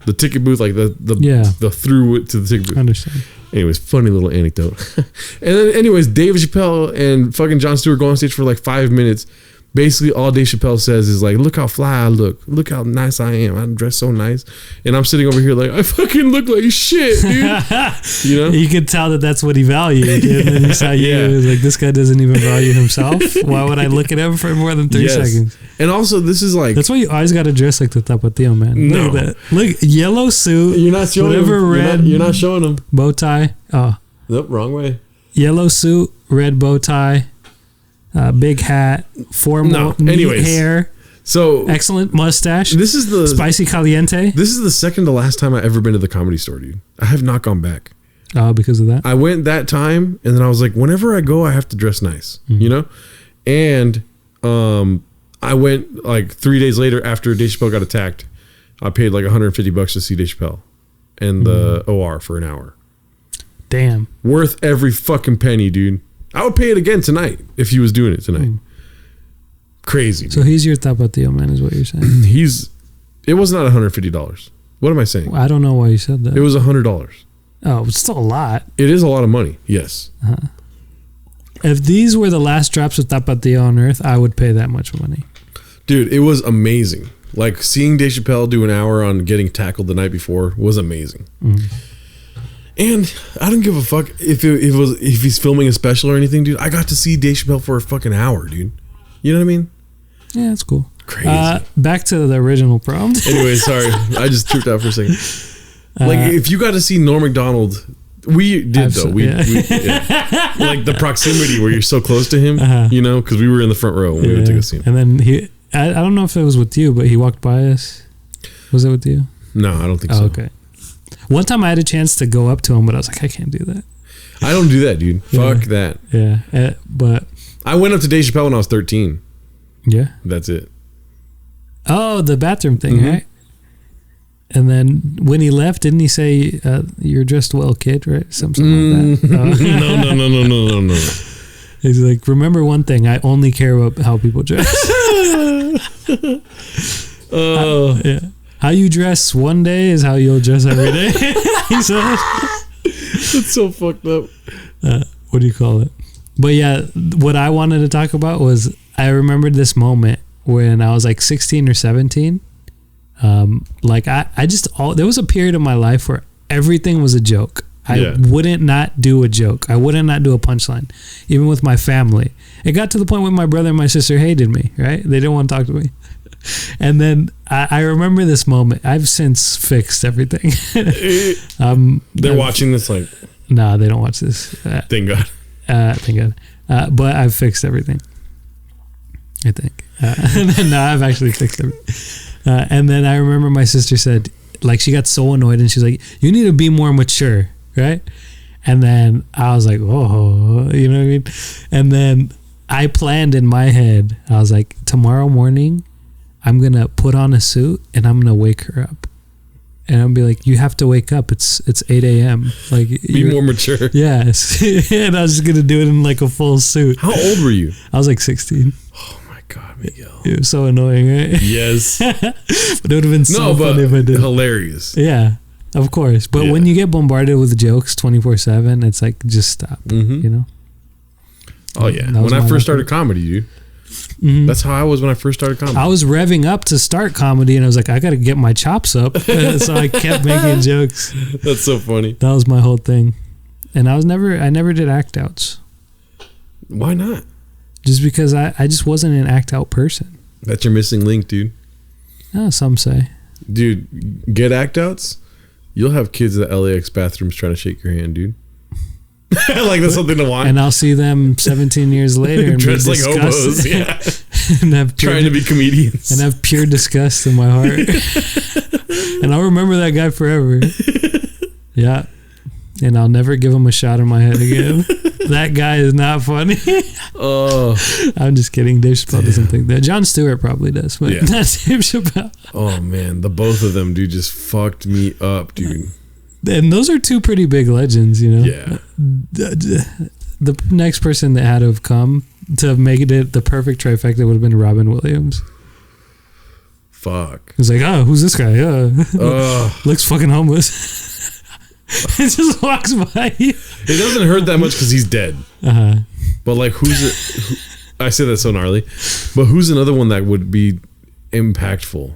The ticket booth, like the through to the ticket booth. I understand. Anyways, funny little anecdote. And then anyways, Dave Chappelle and fucking Jon Stewart go on stage for like 5 minutes. Basically, all Dave Chappelle says is like, look how fly I look. Look how nice I am. I'm dressed so nice. And I'm sitting over here like, I fucking look like shit, dude. You could tell that that's what he valued. And then he saw you. It was like, this guy doesn't even value himself. Why would I look at him for more than 3 seconds? And also, this is like... That's why you always got to dress like the Tapatio, man. No. Look at that. Look, yellow suit. You're not showing him. Red. You're not showing him. Bow tie. Oh. Nope, wrong way. Yellow suit, red bow tie. Big hat, formal neat hair. So excellent mustache. This is the spicy caliente. This is the second to last time I ever been to the Comedy Store, dude. I have not gone back. Oh, because of that? I went that time, and then I was like, whenever I go, I have to dress nice, And I went like 3 days later after Dave Chappelle got attacked. I paid like $150 to see Dave Chappelle in the OR for an hour. Damn, worth every fucking penny, dude. I would pay it again tonight if he was doing it tonight. Crazy. So he's your Tapatio, man, is what you're saying. It was not $150. What am I saying? Well, I don't know why you said that. It was $100. Oh, it's still a lot. It is a lot of money. Yes. If these were the last drops of Tapatio on earth, I would pay that much money. Dude, it was amazing. Like seeing Dave Chappelle do an hour on getting tackled the night before was amazing. And I don't give a fuck if he's filming a special or anything, dude. I got to see Dave Chappelle for a fucking hour, dude. You know what I mean? Yeah, that's cool. Crazy. Back to the original prompt. Anyway, sorry. I just tripped out for a second. Like, if you got to see Norm Macdonald, we did, though. Like, the proximity where you're so close to him, because we were in the front row when we went to go see him. And then I don't know if it was with you, but he walked by us. Was it with you? No, I don't think so. Okay. One time I had a chance to go up to him, but I was like, I can't do that. I don't do that, dude. Fuck that. Yeah. But I went up to Dave Chappelle when I was 13. Yeah. That's it. Oh, the bathroom thing, right? And then when he left, didn't he say, "You're dressed well, kid"? Right? Something like that. No. He's like, remember one thing: I only care about how people dress. Yeah. How you dress one day is how you'll dress every day. He said. That's so fucked up. What do you call it? But yeah, what I wanted to talk about was I remembered this moment when I was like 16 or 17. Like I just there was a period of my life where everything was a joke. I wouldn't not do a joke. I wouldn't not do a punchline, even with my family. It got to the point where my brother and my sister hated me. Right? They didn't want to talk to me. And then I remember this moment. I've since fixed everything. They're watching this like. Nah, they don't watch this. Thank God. Thank God. But I've fixed everything. I think. And then, no, I've actually fixed everything. And then I remember my sister said, like, she got so annoyed and she's like, "You need to be more mature," right? And then I was like, "Oh," you know what I mean? And then I planned in my head, I was like, tomorrow morning, I'm going to put on a suit and I'm going to wake her up. And I'll be like, "You have to wake up. It's 8 a.m. Like, be more mature." Yes. And I was just going to do it in like a full suit. How old were you? I was like 16. Oh my God, Miguel. It was so annoying, right? Yes. But it would have been so funny if I did. Hilarious. Yeah, of course. But when you get bombarded with jokes 24/7, it's like, just stop, you know? Oh yeah. When I first started comedy, dude. That's how I was when I first started comedy. I was revving up to start comedy and I was like, I got to get my chops up. So I kept making jokes. That's so funny. That was my whole thing. And I never did act outs. Why not? Just because I just wasn't an act out person. That's your missing link, dude. Oh, some say. Dude, get act outs. You'll have kids at LAX bathrooms trying to shake your hand, dude. Like that's something to watch. And I'll see them 17 years later and dressed like hobos, yeah. And have trying to be comedians. And have pure disgust in my heart. And I'll remember that guy forever. Yeah. And I'll never give him a shot in my head again. That guy is not funny. Oh. I'm just kidding. Dave Chappelle doesn't think that. Jon Stewart probably does, but not Dave Chappelle. Oh man, the both of them, dude, just fucked me up, dude. And those are two pretty big legends, you know? Yeah. The next person that had to have come to have made it the perfect trifecta would have been Robin Williams. Fuck. He's like, "Oh, who's this guy? Looks fucking homeless." It just walks by you. It doesn't hurt that much because he's dead. But like, I say that so gnarly. But who's another one that would be impactful?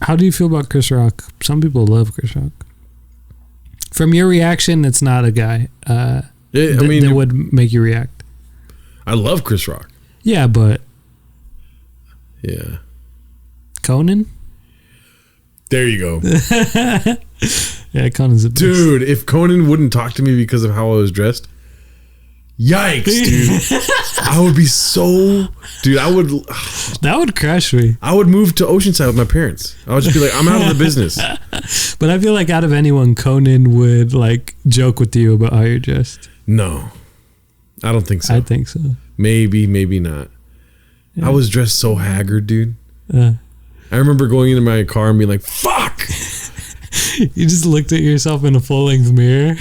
How do you feel about Chris Rock? Some people love Chris Rock. From your reaction, it's not a guy that would make you react. I love Chris Rock. Yeah, but... Yeah. Conan? There you go. Yeah, Conan's a bitch. Dude, if Conan wouldn't talk to me because of how I was dressed, yikes, dude. I would be so... Dude, that would crush me. I would move to Oceanside with my parents. I would just be like, I'm out of the business. But I feel like out of anyone, Conan would like joke with you about how you're dressed. No. I don't think so. I think so. Maybe, maybe not. Yeah. I was dressed so haggard, dude. I remember going into my car and being like, fuck! You just looked at yourself in a full-length mirror.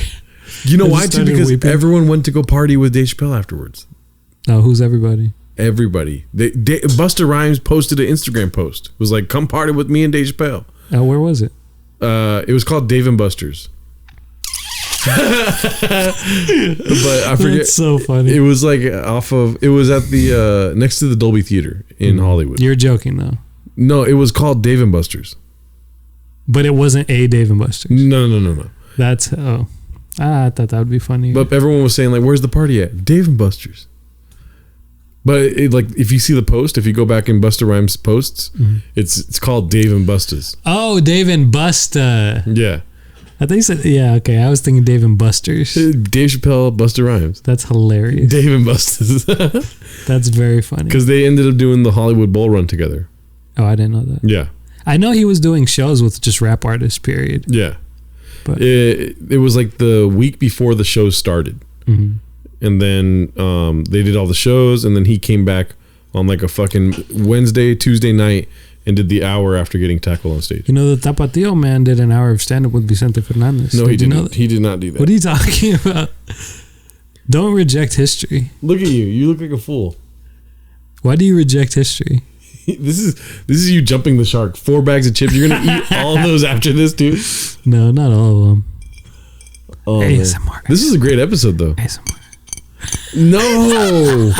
You know why, too? Because everyone went to go party with Dave Chappelle afterwards. Oh, who's everybody? Everybody. Busta Rhymes posted an Instagram post. It was like, come party with me and Dave Chappelle. Oh, where was it? It was called Dave and Buster's. But I forget. That's so funny. It was like it was at the next to the Dolby Theater in Hollywood. You're joking though. No, it was called Dave and Buster's. But it wasn't a Dave and Buster's. No. That's I thought that would be funny. But everyone was saying like, "Where's the party at?" Dave and Buster's. But like, if you see the post, if you go back in Busta Rhymes posts, it's called Dave and Busta's. Oh, Dave and Busta. Yeah. I think you said, yeah, okay. I was thinking Dave and Buster's. Dave Chappelle, Busta Rhymes. That's hilarious. Dave and Busta's. That's very funny. Because they ended up doing the Hollywood Bowl Run together. Oh, I didn't know that. Yeah. I know he was doing shows with just rap artists, period. Yeah. But it was like the week before the show started. And then they did all the shows, and then he came back on like a fucking Tuesday night, and did the hour after getting tackled on stage. You know, the Tapatio man did an hour of stand-up with Vicente Fernandez. No, he Did you know didn't. He did not do that. What are you talking about? Don't reject history. Look at you. You look like a fool. Why do you reject history? This is you jumping the shark. 4 bags of chips. You're gonna eat all of those after this, dude. No, not all of them. Oh, ASMR. man. This is a great episode, though. ASMR. No.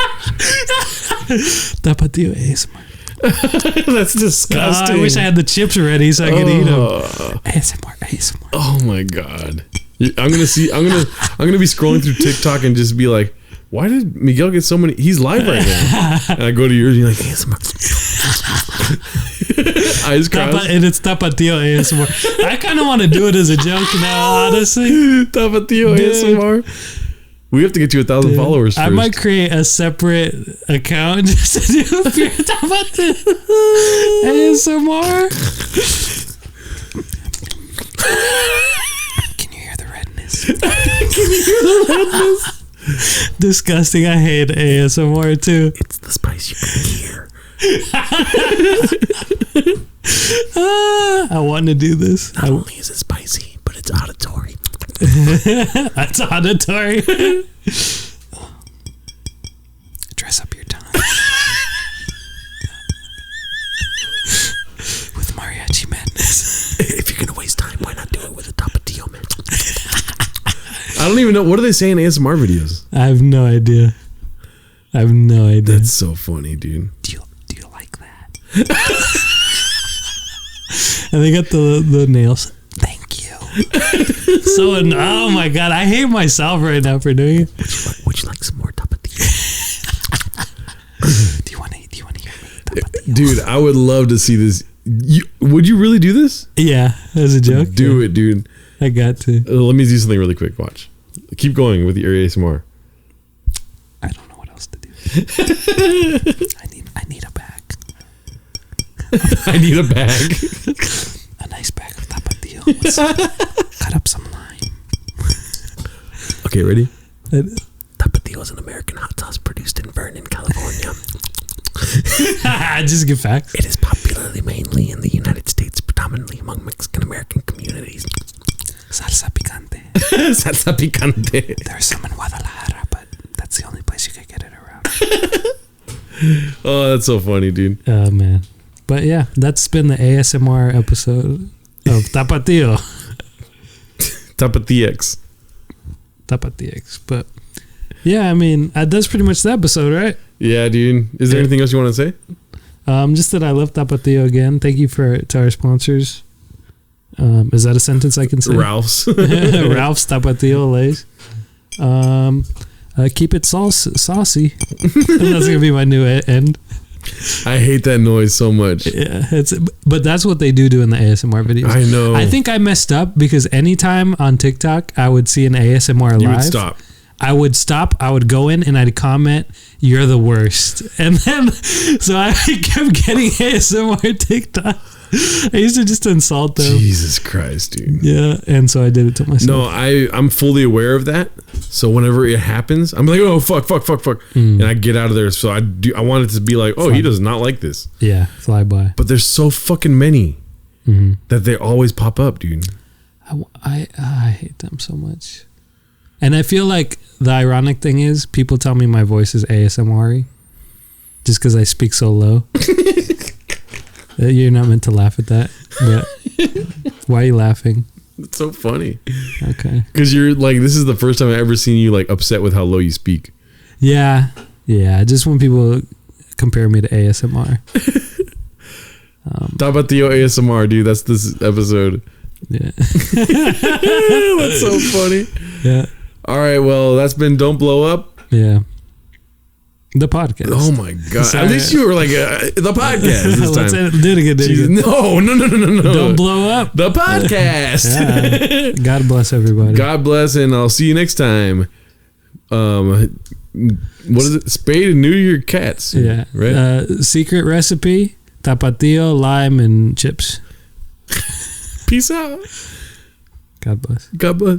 Tapatio ASMR. That's disgusting. I wish I had the chips ready so I could eat them. ASMR. Oh my god. I'm gonna be scrolling through TikTok and just be like, why did Miguel get so many? He's live right now. And I go to yours and you're like, ASMR. Eyes crossed. And it's Tapatio ASMR. I kind of want to do it as a joke now, honestly. Tapatio ASMR. We have to get you 1,000 followers first. I might create a separate account just to do pure Tapatio ASMR. Can you hear the redness? Can you hear the redness? Disgusting. I hate ASMR too. It's the spice you can hear. I want to do this. Not only is it spicy, but it's auditory. That's auditory. Dress up your tongue with mariachi madness. If you're gonna waste time, why not do it with a Tapatio, man? I don't even know. What do they say in ASMR videos? I have no idea. That's so funny, dude. Do you like that? And they got the nails. Thank you. Oh my god, I hate myself right now for doing it. Would you like some more Tapatio? Do you want to hear me? Tapatio? Dude, I would love to see this. Would you really do this? Yeah, as a joke. Do it, dude. I got to. Let me do something really quick. Watch. Keep going with your ASMR. I don't know what else to do. I need a bag. I need a bag. A nice bag of Tapatio. Cut up some lime. Okay, ready? Tapatio is an American hot sauce produced in Vernon, California. Just get facts. It is popularly mainly in the United States, predominantly among Mexican American communities. Salsa picante. Salsa picante. There's some in Guadalajara, but that's the only place you could get it around. Oh, that's so funny, dude. Oh, man. But yeah, that's been the ASMR episode of Tapatio. Tapatiox. Tapatiox. But yeah, I mean, that's pretty much the episode, right? Yeah, dude. Is there anything else you want to say? Just that I love Tapatio again. Thank you to our sponsors. Is that a sentence I can say? Ralph's. Ralph's Tapatio Lays. Keep it saucy. That's gonna be my new end. I hate that noise so much. Yeah, but that's what they do in the ASMR videos. I know. I think I messed up because anytime on TikTok I would see an ASMR live, you would stop. I would stop. I would go in and I'd comment, "You're the worst," and then so I kept getting ASMR TikTok. I used to just insult them. Jesus Christ, dude. Yeah, and so I did it to myself. No, I'm fully aware of that. So whenever it happens, I'm like, oh fuck, and I get out of there. So I want it to be like, oh, he does not like this. Yeah, fly by. But there's so fucking many that they always pop up, dude. I hate them so much, and I feel like the ironic thing is people tell me my voice is ASMR-y just because I speak so low. You're not meant to laugh at that, but why are you laughing? It's so funny. Okay. Because you're like, this is the first time I've ever seen you like upset with how low you speak. Yeah. Just when people compare me to ASMR. Tapatio ASMR, dude. That's this episode. Yeah. That's so funny. Yeah. All right. Well, that's been Don't Blow Up. Yeah. The podcast. Oh my god! Sorry. At least you were like the podcast this time. Do it again. No. Don't blow up. The podcast. Yeah. God bless everybody. God bless, and I'll see you next time. What is it? Spade and New Year cats. Yeah. Right. Secret recipe: Tapatio, lime, and chips. Peace out. God bless. God bless.